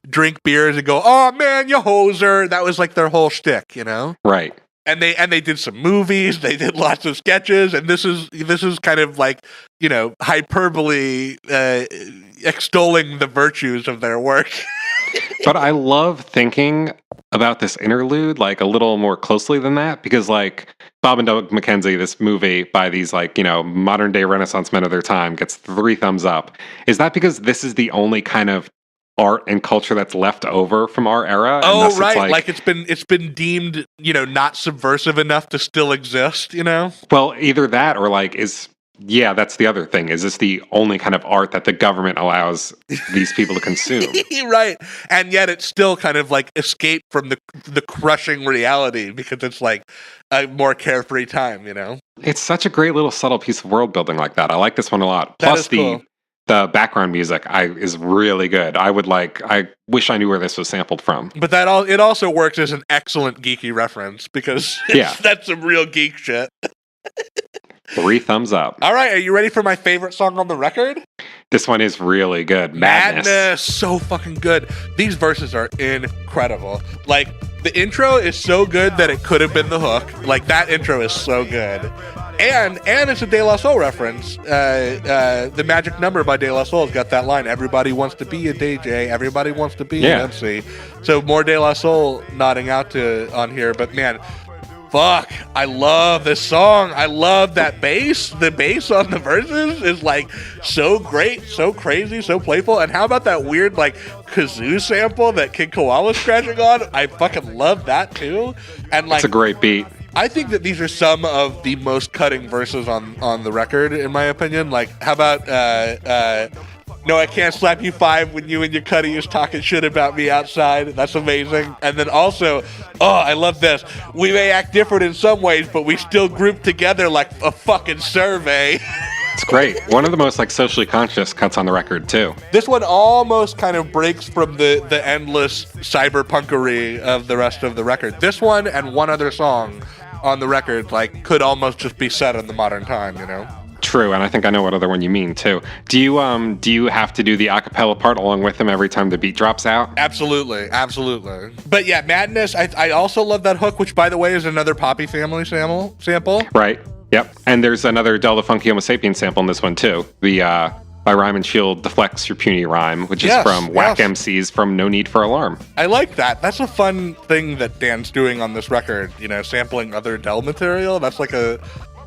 drink beers and go, "Oh man, you hoser." That was their whole shtick, Right. And they did some movies, they did lots of sketches, and this is kind of hyperbole extolling the virtues of their work. But I love thinking about this interlude a little more closely than that, because Bob and Doug McKenzie, this movie by these modern day Renaissance men of their time, gets 3 thumbs up. Is that because this is the only kind of art and culture that's left over from our era. Oh, right. Like it's been deemed, not subversive enough to still exist, Well, either that or that's the other thing. Is this the only kind of art that the government allows these people to consume? Right. And yet it's still kind of like escape from the crushing reality because it's like a more carefree time, It's such a great little subtle piece of world building like that. I like this one a lot. Plus cool. The background music is really good. I wish I knew where this was sampled from. But it also works as an excellent geeky reference because that's some real geek shit. 3 thumbs up. All right, are you ready for my favorite song on the record? This one is really good. Madness. So fucking good. These verses are incredible. Like, the intro is so good that it could have been the hook. Like, that intro is so good. And it's a De La Soul reference. The Magic Number by De La Soul's got that line, everybody wants to be a DJ, everybody wants to be an MC. So more De La Soul nodding out on here, but man, fuck, I love this song. I love that bass. The bass on the verses is like so great, so crazy, so playful. And how about that weird like kazoo sample that Kid Koala's scratching on? I fucking love that too. And like, it's a great beat. I think that these are some of the most cutting verses on the record, in my opinion. Like, how about No, I Can't Slap You 5 when you and your cutty is talking shit about me outside. That's amazing. And then also, I love this. We may act different in some ways, but we still group together like a fucking survey. It's great. One of the most socially conscious cuts on the record too. This one almost kind of breaks from the endless cyberpunkery of the rest of the record. This one and one other song on the record could almost just be set in the modern time, True, and I think I know what other one you mean too. Do you have to do the acapella part along with him every time the beat drops out? Absolutely. But yeah, Madness. I also love that hook, which by the way is another Poppy Family sample. Right. Yep. And there's another Del the Funkee Homosapien sample in this one too. The by Rhyme and Shield deflects your puny rhyme, which is from Whack MC's from No Need for Alarm. I like that. That's a fun thing that Dan's doing on this record. Sampling other Del material.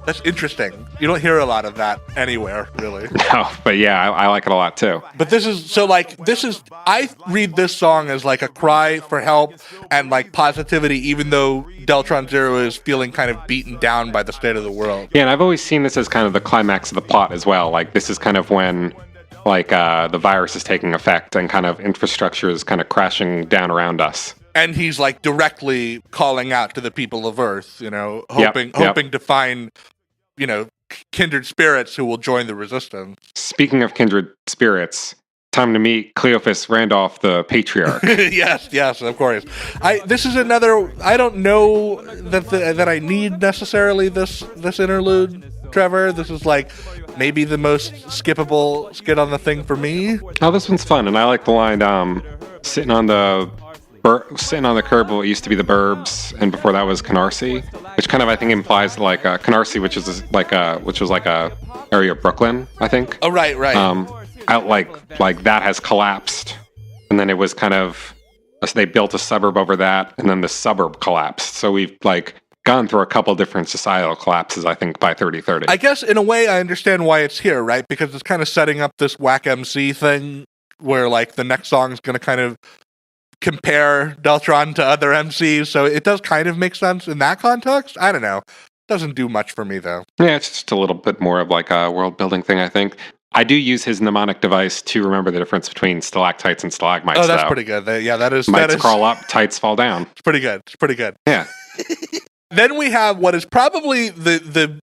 That's interesting. You don't hear a lot of that anywhere, really. No, but yeah, I like it a lot too. But I read this song as a cry for help and positivity, even though Deltron Zero is feeling kind of beaten down by the state of the world. Yeah, and I've always seen this as kind of the climax of the plot as well. This is kind of when the virus is taking effect and kind of infrastructure is kind of crashing down around us. And he's directly calling out to the people of Earth, hoping to find, kindred spirits who will join the resistance. Speaking of kindred spirits, time to meet Cleophas Randolph, the patriarch. yes, of course. This is another. I don't know that I need necessarily this interlude, Trevor. This is maybe the most skippable skit on the thing for me. Oh, this one's fun, and I like the line sitting on the curb what used to be the Burbs, and before that was Canarsie, which kind of I think implies Canarsie, which was a area of Brooklyn, I think. Oh, right. Out that has collapsed, and then it was kind of they built a suburb over that, and then the suburb collapsed. So we've gone through a couple different societal collapses, I think, by 3030. I guess in a way I understand why it's here, right? Because it's kind of setting up this Whack MC thing where the next song is going to kind of compare Deltron to other MCs, so it does kind of make sense in that context. I don't know. Doesn't do much for me, though. Yeah, it's just a little bit more of a world-building thing, I think. I do use his mnemonic device to remember the difference between stalactites and stalagmites, Oh, that's pretty good. That is... Mites crawl up, tights fall down. It's pretty good. Yeah. Then we have what is probably the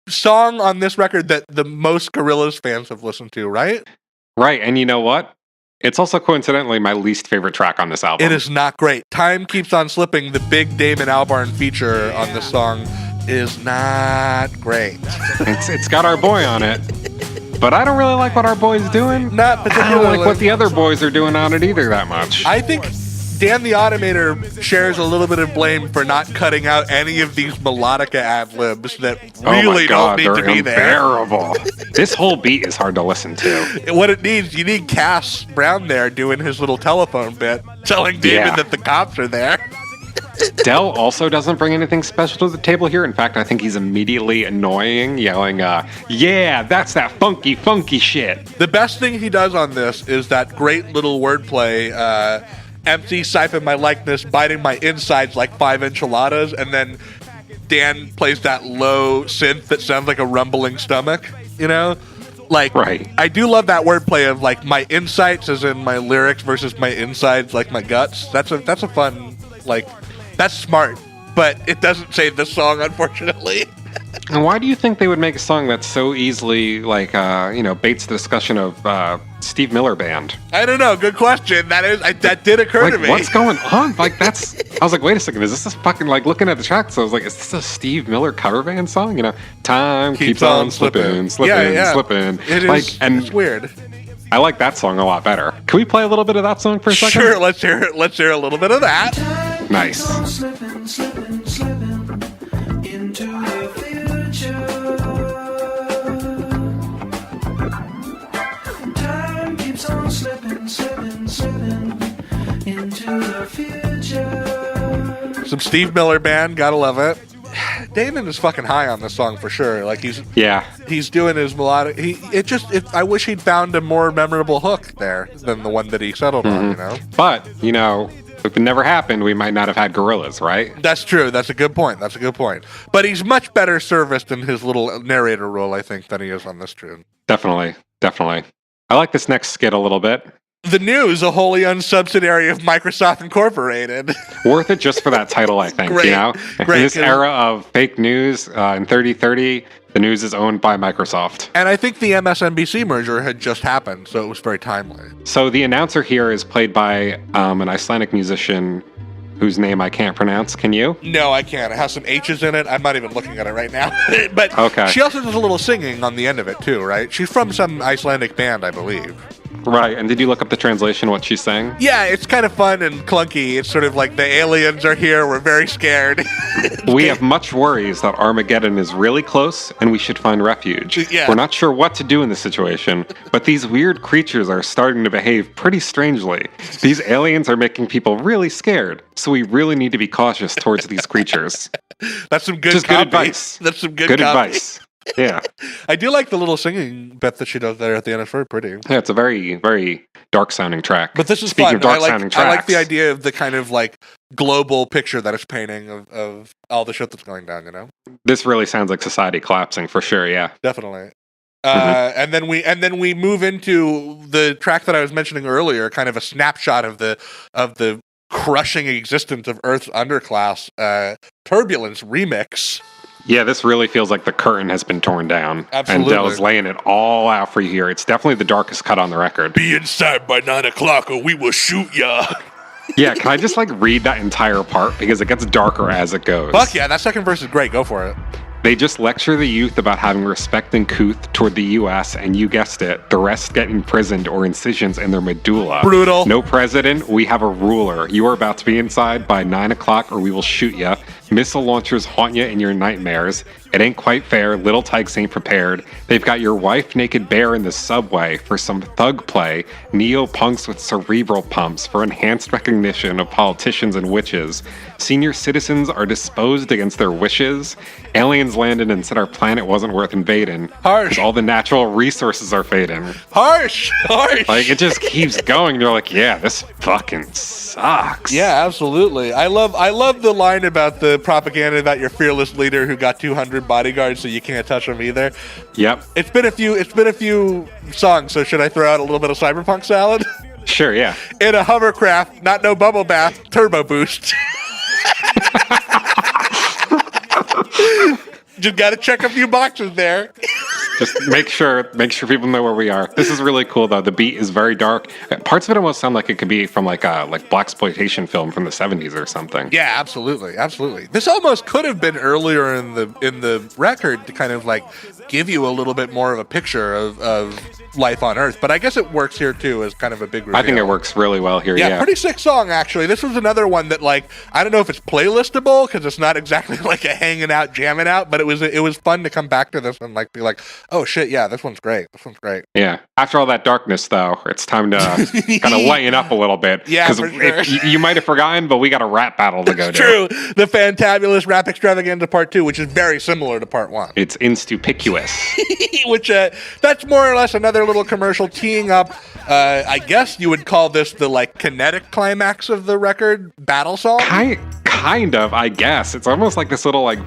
song on this record that the most Gorillaz fans have listened to, right? Right, and you know what? It's also coincidentally my least favorite track on this album. It is not great. Time Keeps on Slipping, the big Damon Albarn feature on this song, is not great. It's got our boy on it, but I don't really like what our boy's doing. Not particularly. I don't like what the other boys are doing on it either that much. I think Dan the Automator shares a little bit of blame for not cutting out any of these melodica ad-libs that really don't need to be there. Unbearable. This whole beat is hard to listen to. What it needs, you need Cass Brown there doing his little telephone bit, telling David that the cops are there. Del also doesn't bring anything special to the table here. In fact, I think he's immediately annoying, yelling, yeah, that's that funky shit. The best thing he does on this is that great little wordplay, empty, siphon my likeness, biting my insides like 5 enchiladas, and then Dan plays that low synth that sounds like a rumbling stomach, you know? Like, right. I do love that wordplay of like my insights as in my lyrics versus my insides like my guts. That's a fun, like, that's smart, but it doesn't save this song, unfortunately. And why do you think they would make a song that so easily, like, baits the discussion of Steve Miller Band? I don't know. Good question. That did occur to me. What's going on? Like, I was like, wait a second. Is this fucking, like, looking at the track? So I was like, is this a Steve Miller cover band song? You know, time keeps on slipping. It is. Like, and it's weird. I like that song a lot better. Can we play a little bit of that song for a second? Sure. Let's hear it. Let's hear a little bit of that. Nice. Slipping into the future. Time keeps on slipping into the future. Some Steve Miller Band, gotta love it. Damon is fucking high on this song for sure. Like he's doing his melodic. I wish he'd found a more memorable hook there than the one that he settled on. You know, but if it never happened, we might not have had Gorillaz, right? That's true. That's a good point. But he's much better serviced in his little narrator role, I think, than he is on this tune. Definitely. I like this next skit a little bit. The News, a wholly owned subsidiary of Microsoft Incorporated. Worth it just for that title, I think. Great. You know, Great. In this era of fake news, in 3030, the news is owned by Microsoft. And I think the MSNBC merger had just happened, so it was very timely. So the announcer here is played by an Icelandic musician whose name I can't pronounce. Can you? No, I can't. It has some H's in it. I'm not even looking at it right now. But okay. She also does a little singing on the end of it, too, right? She's from some Icelandic band, I believe. Right, and did you look up the translation, what she's saying? Yeah, it's kind of fun and clunky. It's sort of like the aliens are here, we're very scared. We have much worries that Armageddon is really close and we should find refuge. Yeah. We're not sure what to do in this situation, but these weird creatures are starting to behave pretty strangely. These aliens are making people really scared, so we really need to be cautious towards these creatures. That's some good Just copy. good advice. That's some good copy. advice. Yeah. I do like the little singing bit that she does there at the end. It's very pretty. Yeah, it's a very, very dark sounding track. But this is Speaking fun. of dark sounding tracks, I like the idea of the kind of like global picture that it's painting of all the shit that's going down, you know? This really sounds like society collapsing for sure, yeah. Definitely. And then we move into the track that I was mentioning earlier, kind of a snapshot of the crushing existence of Earth's underclass, Turbulence remix. Yeah, this really feels like the curtain has been torn down. Absolutely. And Dell's laying it all out for you here. It's definitely the darkest cut on the record. Be inside by 9 o'clock or we will shoot ya. Yeah, can I just read that entire part? Because it gets darker as it goes. Fuck yeah, that second verse is great. Go for it. They just lecture the youth about having respect and couth toward the U.S., and you guessed it, the rest get imprisoned or incisions in their medulla. Brutal. No president, we have a ruler. You are about to be inside by 9 o'clock or we will shoot ya. Missile launchers haunt you in your nightmares. It ain't quite fair, little tykes ain't prepared. They've got your wife naked bare in the subway for some thug play. Neo-punks with cerebral pumps for enhanced recognition of politicians and witches. Senior citizens are disposed against their wishes. Aliens landed and said our planet wasn't worth invading. Harsh. All the natural resources are fading. Harsh. It just keeps going. You're like, yeah, this fucking sucks. Yeah, absolutely. I love the line about the propaganda about your fearless leader who got 200 bodyguards, so you can't touch them either. Yep. It's been a few songs. So should I throw out a little bit of cyberpunk salad? Sure. Yeah. In a hovercraft, not no bubble bath, turbo boost. Just got to check a few boxes there. Just make sure people know where we are. This is really cool though. The beat is very dark. Parts of it almost sound like it could be from like blaxploitation film from the 70s or something. Yeah, absolutely. This almost could have been earlier in the record to kind of like give you a little bit more of a picture of life on Earth. But I guess it works here too as kind of a big reveal. I think it works really well here. Yeah, pretty sick song actually. This was another one that I don't know if it's playlistable because it's not exactly like a hanging out, jamming out, but it was fun to come back to this and be like, Oh shit, yeah, this one's great. Yeah. After all that darkness, though, it's time to kind of lighten up a little bit. Yeah, because for sure. you might have forgotten, but we got a rap battle to go to. True. The Fantabulous Rap Extravaganza Part 2, which is very similar to Part 1. It's instupituous. Which, that's more or less another little commercial teeing up, I guess you would call this the, like, kinetic climax of the record battle song? Kind of, I guess. It's almost like this little, like,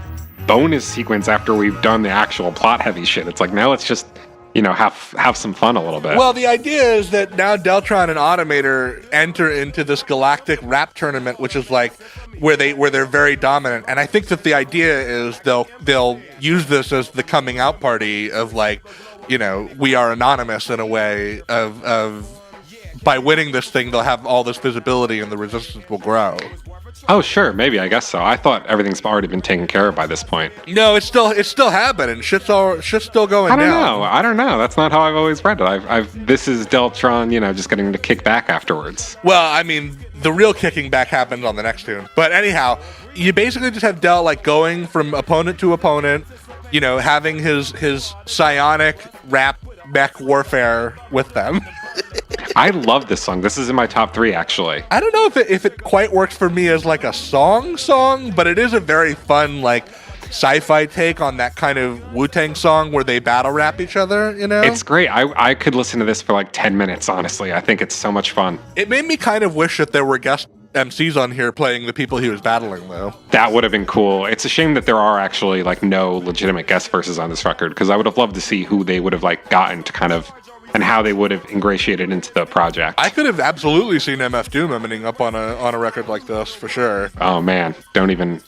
bonus sequence after we've done the actual plot-heavy shit. It's like, now let's just, have some fun a little bit. Well, the idea is that now Deltron and Automator enter into this galactic rap tournament, which is like where they're very dominant. And I think that the idea is they'll use this as the coming out party of, like, we are anonymous in a way of by winning this thing, they'll have all this visibility and the resistance will grow. Oh, sure, maybe, I guess so. I thought everything's already been taken care of by this point. No, it's still happening. Shit's still going down. I don't know. That's not how I've always read it. This is Deltron, just getting to kick back afterwards. Well, I mean, the real kicking back happens on the next tune. But anyhow, you basically just have Del, like, going from opponent to opponent, having his psionic rap mech warfare with them. I love this song. This is in my top 3, actually. I don't know if it quite works for me as, like, a song, but it is a very fun, like, sci-fi take on that kind of Wu-Tang song where they battle rap each other, It's great. I could listen to this for, like, 10 minutes, honestly. I think it's so much fun. It made me kind of wish that there were guest MCs on here playing the people he was battling, though. That would have been cool. It's a shame that there are actually, like, no legitimate guest verses on this record, because I would have loved to see who they would have, like, gotten to kind of, and how they would have ingratiated into the project. I could have absolutely seen MF Doom ending up on a record like this, for sure. Oh man, don't even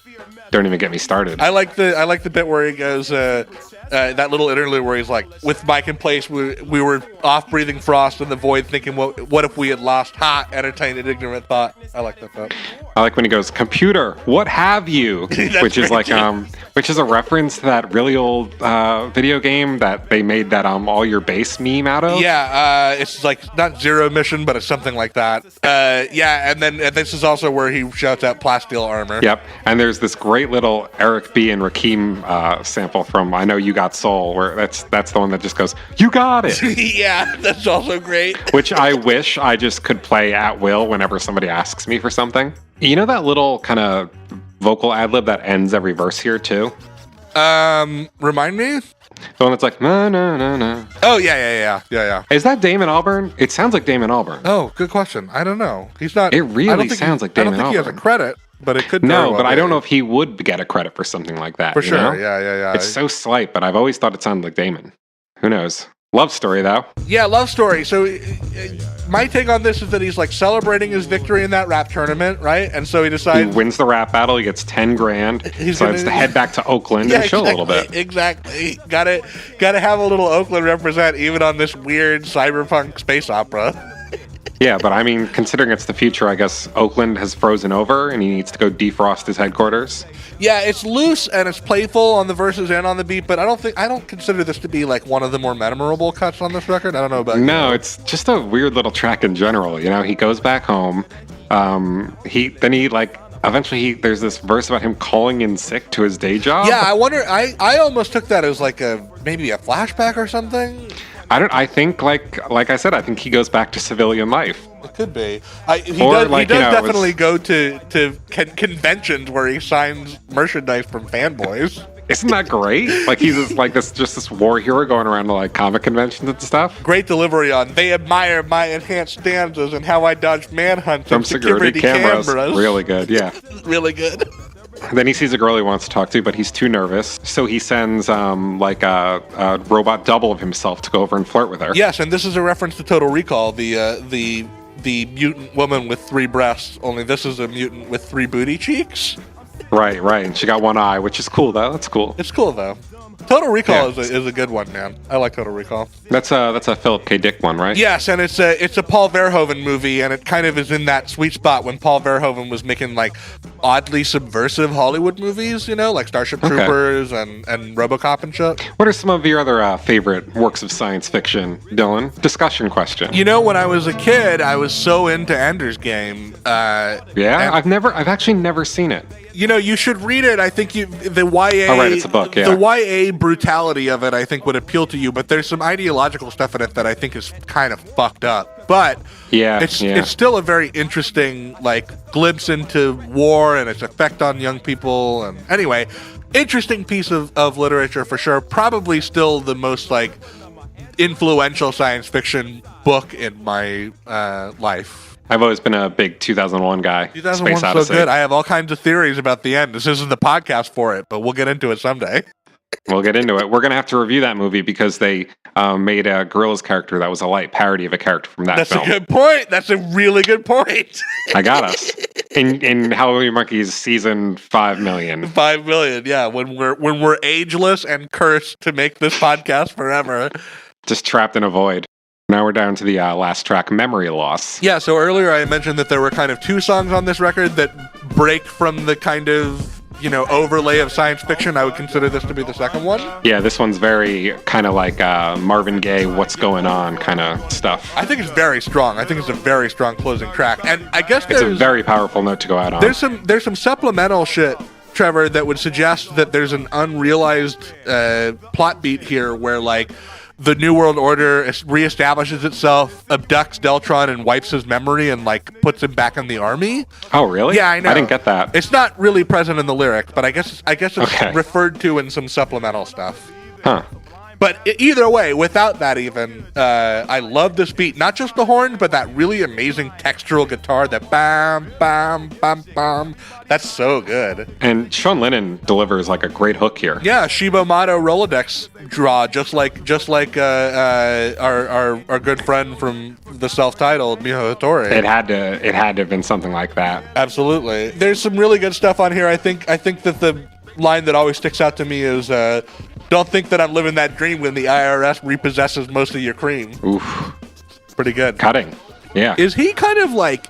get me started. I like the bit where he goes, that little interlude where he's like, with Mike in place, we were off breathing frost in the void, thinking, what if we had lost hot, entertained ignorant thought. I like that bit. I like when he goes, computer, what have you? Which is like, which is a reference to that really old video game that they made that all your bass meme out of. Yeah, it's like not Zero Mission, but it's something like that. Yeah, and then this is also where he shouts out plasteel armor. Yep, and there's this great little Eric B. and Rakim sample from I Know You Got Soul, where that's the one that just goes, you got it. Yeah, that's also great. Which I wish I just could play at will whenever somebody asks me for something. You know that little kind of vocal ad-lib that ends every verse here, too? Remind me? The one that's like, na, na, na, na. Oh, yeah. Is that Damon Albarn? It sounds like Damon Albarn. Oh, good question. I don't know. He's not... It really sounds like Damon Albarn. I don't think he has a credit, but it could No, well but be. I don't know if he would get a credit for something like that. For sure, know? Yeah. It's so slight, but I've always thought it sounded like Damon. Who knows? Love story, though. Yeah, love story. So my take on this is that he's like celebrating his victory in that rap tournament, right? And so he decides... He wins the rap battle, he gets 10 grand, decides to head back to Oakland and chill a little bit. Exactly. Gotta have a little Oakland represent even on this weird cyberpunk space opera. Yeah, but I mean, considering it's the future, I guess Oakland has frozen over and he needs to go defrost his headquarters. Yeah, it's loose and it's playful on the verses and on the beat, but I don't consider this to be like one of the more memorable cuts on this record. I don't know about you. No, it's just a weird little track in general. He goes back home. Eventually there's this verse about him calling in sick to his day job. Yeah, I wonder. I almost took that as like maybe a flashback or something. I think like I said, I think he goes back to civilian life. It could be. He does definitely go to conventions where he signs merchandise from fanboys. Isn't that great? Like he's this war hero going around to like comic conventions and stuff. Great delivery on they admire my enhanced stanzas and how I dodged manhunts from security cameras. Really good, yeah. Really good. Then he sees a girl he wants to talk to, but he's too nervous. So he sends a robot double of himself to go over and flirt with her. Yes, and this is a reference to Total Recall, the mutant woman with 3 breasts, only this is a mutant with 3 booty cheeks. Right. And she got 1 eye, which is cool, though. That's cool. It's cool, though. Total Recall is a good one, man. I like Total Recall. That's a Philip K. Dick one, right? Yes, and it's a Paul Verhoeven movie, and it kind of is in that sweet spot when Paul Verhoeven was making like oddly subversive Hollywood movies, like Starship Troopers and RoboCop and shit. What are some of your other favorite works of science fiction, Dillon? Discussion question. When I was a kid, I was so into Ender's Game. I've actually never seen it. You should read it. I think the YA. Oh, right, it's a book, yeah. The YA brutality of it, I think, would appeal to you, but there's some ideological stuff in it that I think is kind of fucked up. But it's still a very interesting, glimpse into war and its effect on young people. And anyway, interesting piece of literature for sure. Probably still the most, influential science fiction book in my life. I've always been a big 2001 guy. 2001's Space Odyssey. so good. I have all kinds of theories about the end. This isn't the podcast for it, but we'll get into it someday. We'll get into it. We're going to have to review that movie because they made a Gorillaz character that was a light parody of a character from that film. That's a good point. That's a really good point. I got us. In Hallelujah Monkeyz season 5 million. 5 million, yeah. When we're ageless and cursed to make this podcast forever. Just trapped in a void. Now we're down to the last track, Memory Loss. Yeah, so earlier I mentioned that there were kind of 2 songs on this record that break from the kind of, overlay of science fiction. I would consider this to be the second one. Yeah, this one's very kind of like Marvin Gaye, What's Going On kind of stuff. I think it's very strong. I think it's a very strong closing track. And I guess it's a very powerful note to go out on. There's some supplemental shit, Trevor, that would suggest that there's an unrealized plot beat here where, the New World Order reestablishes itself, abducts Deltron and wipes his memory and puts him back in the army. Oh, really? Yeah, I know. I didn't get that. It's not really present in the lyric, but I guess it's referred to in some supplemental stuff. Huh. But either way, without that even, I love this beat. Not just the horns, but that really amazing textural guitar, that bam, bam, bam, bam. That's so good. And Sean Lennon delivers a great hook here. Yeah, Shiba Mato Rolodex draw, just like our good friend from the self-titled Miho Hattori. It had to have been something like that. Absolutely. There's some really good stuff on here. I think that the line that always sticks out to me is don't think that I'm living that dream when the IRS repossesses most of your cream. Oof. Pretty good. Cutting. Yeah. Is he kind of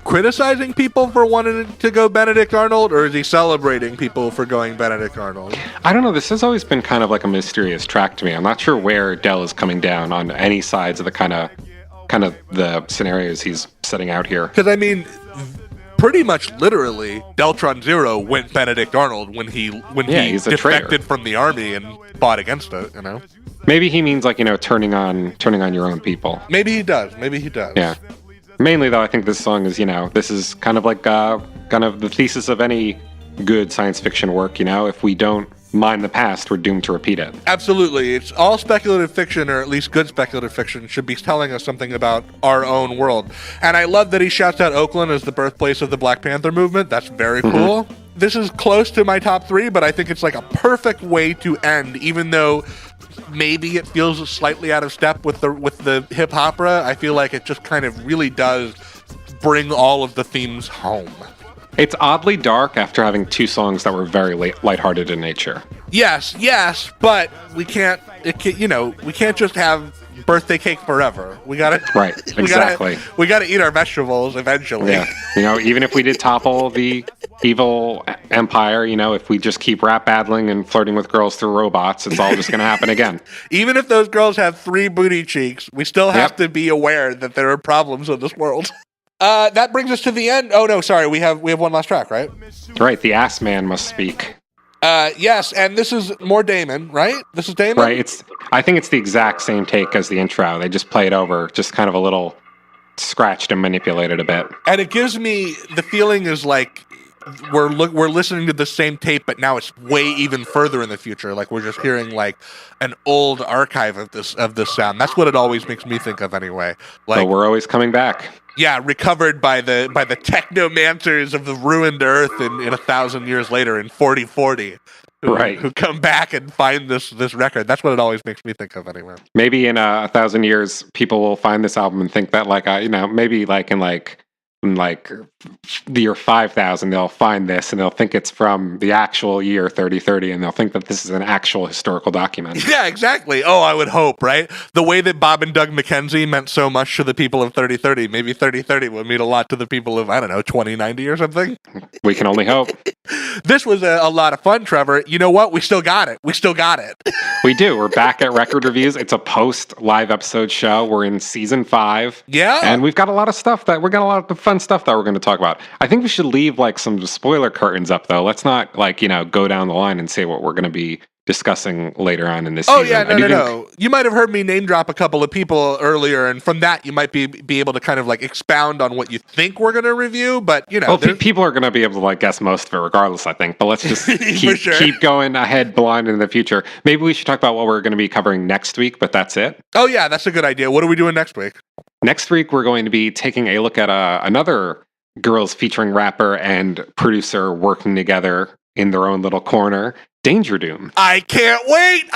criticizing people for wanting to go Benedict Arnold, or is he celebrating people for going Benedict Arnold? I don't know. This has always been kind of a mysterious track to me. I'm not sure where Del is coming down on any sides of the kind of the scenarios he's setting out here. Because pretty much literally, Deltron Zero went Benedict Arnold when he defected from the army and fought against it. Maybe he means turning on your own people. Maybe he does. Yeah. Mainly though, I think this song is this is kind of kind of the thesis of any good science fiction work. If we don't mind the past, we're doomed to repeat it. Absolutely. It's all speculative fiction, or at least good speculative fiction, should be telling us something about our own world. And I love that he shouts out Oakland as the birthplace of the Black Panther movement. That's very cool. This is close to my top 3, but I think it's a perfect way to end, even though maybe it feels slightly out of step with the hip-hopera. I feel like it just kind of really does bring all of the themes home. It's oddly dark after having 2 songs that were very lighthearted in nature. Yes, but we can't just have birthday cake forever. We gotta right, exactly. We gotta eat our vegetables eventually. Yeah, even if we did topple the evil empire, if we just keep rap battling and flirting with girls through robots, it's all just gonna happen again. Even if those girls have 3 booty cheeks, we still have to be aware that there are problems in this world. That brings us to the end. Oh no, sorry, we have one last track, right? Right, the ass man must speak. Yes, and this is more Damon, right? This is Damon? Right, I think it's the exact same take as the intro. They just play it over, just kind of a little scratched and manipulated a bit. And it gives me, the feeling is we're listening to the same tape, but now it's way even further in the future. We're just hearing an old archive of this sound. That's what it always makes me think of anyway. But we're always coming back. Yeah, recovered by the technomancers of the ruined Earth in 1,000 years later in 4040. Who come back and find this record. That's what it always makes me think of anyway. Maybe in 1,000 years, people will find this album and think that maybe in in like the year 5000, they'll find this and they'll think it's from the actual year 3030, and they'll think that this is an actual historical document. Yeah, exactly. Oh, I would hope, right? The way that Bob and Doug McKenzie meant so much to the people of 3030, maybe 3030 would mean a lot to the people of, I don't know, 2090 or something. We can only hope. This was a lot of fun, Trevor. You know what? We still got it. We still got it. We do. We're back at Record Reviews. It's a post-live episode show. We're in season 5. Yeah. And we've got a lot of stuff that we're got a lot of fun stuff that we're going to talk about. I think we should leave like some spoiler curtains up though. Let's not like, go down the line and say what we're going to be discussing later on in this season. Oh yeah, no. You might have heard me name drop a couple of people earlier, and from that you might be able to kind of like expound on what you think we're going to review. But well, people are going to be able to like guess most of it regardless, I think. But let's just keep going ahead blind in the future. Maybe we should talk about what we're going to be covering next week, but that's it. Oh yeah, that's a good idea. What are we doing next week? Next week we're going to be taking a look at another girls featuring rapper and producer working together in their own little corner. Danger Doom. I can't wait,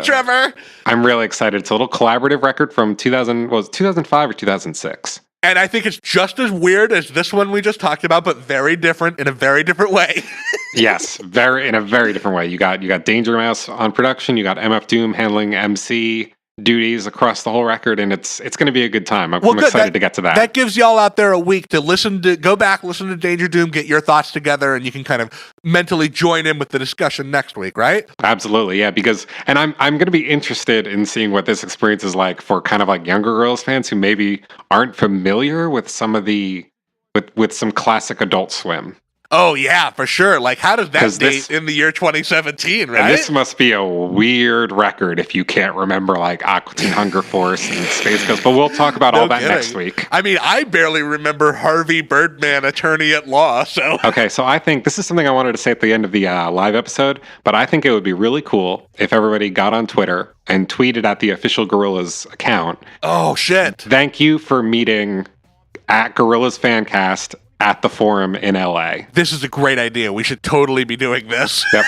Trevor. I'm really excited. It's a little collaborative record from 2005 or 2006. And I think it's just as weird as this one we just talked about, but very different in a very different way. Yes, in a very different way. You got Danger Mouse on production. You got MF Doom handling MC duties across the whole record, and it's going to be a good time. I'm excited to get to that. That gives y'all out there a week to go back, listen to Danger Doom, get your thoughts together, and you can kind of mentally join in with the discussion next week, right? Absolutely, yeah. And I'm going to be interested in seeing what this experience is like for kind of like younger Gorillaz fans who maybe aren't familiar with some of with some classic Adult Swim. Oh, yeah, for sure. Like, how does that date in the year 2017, right? And this must be a weird record if you can't remember, like, Aqua Teen Hunger Force and Space Ghost. But we'll talk about all that next week. I mean, I barely remember Harvey Birdman, attorney at law, so... Okay, so I think this is something I wanted to say at the end of the live episode, but I think it would be really cool if everybody got on Twitter and tweeted at the official Gorillaz account. Oh, shit. Thank you for meeting at Gorillaz Fancast at the Forum in LA. This is a great idea. We should totally be doing this. Yep.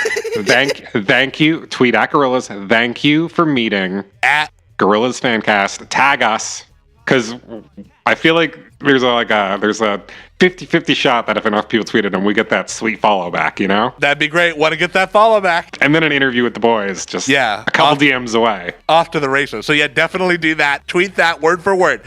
Thank you. Tweet at Gorillaz. Thank you for meeting at Gorillaz Fancast. Tag us, because I feel like there's a 50-50 shot that if enough people tweeted them, we get that sweet follow back, That'd be great. Want to get that follow back. And then an interview with the boys, just a couple DMs away. Off to the races. So yeah, definitely do that. Tweet that word for word.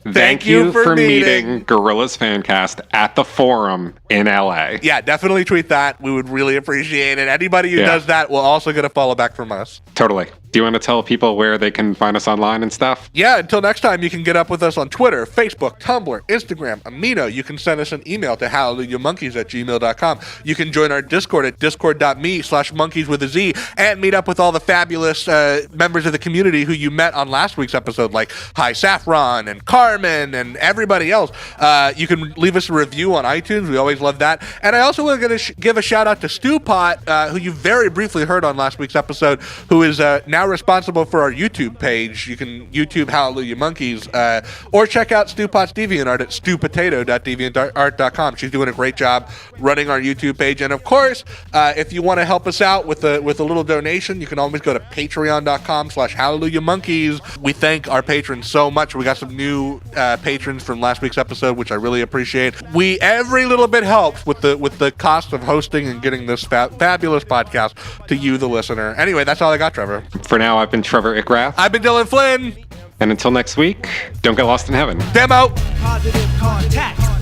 Thank you for meeting Gorillaz Fancast at the Forum in LA. Yeah, definitely tweet that. We would really appreciate it. Anybody who does that will also get a follow back from us. Totally. Do you want to tell people where they can find us online and stuff? Yeah, until next time, you can get up with us on Twitter, Facebook, Tumblr, Instagram, Amino. You can send us an email to hallelujahmonkeyz@gmail.com. You can join our Discord at discord.me/monkeys with a Z and meet up with all the fabulous members of the community who you met on last week's episode, like Hi Saffron and Carmen and everybody else. You can leave us a review on iTunes. We always love that. And I also want to give a shout out to Stu Pot, who you very briefly heard on last week's episode, who is now responsible for our YouTube page. You can YouTube Hallelujah Monkeyz, or check out Stu Pot's DeviantArt at stupotato.deviantart.com. She's doing a great job running our YouTube page. And of course, if you want to help us out with a little donation, you can always go to patreon.com/Hallelujah Monkeyz. We thank our patrons so much. We got some new patrons from last week's episode, which I really appreciate. Every little bit helps with the cost of hosting and getting this fabulous podcast to you, the listener. Anyway, that's all I got, Trevor. For now, I've been Trevor Ickrath. I've been Dylan Flynn. And until next week, don't get lost in heaven. Demo. Positive contact.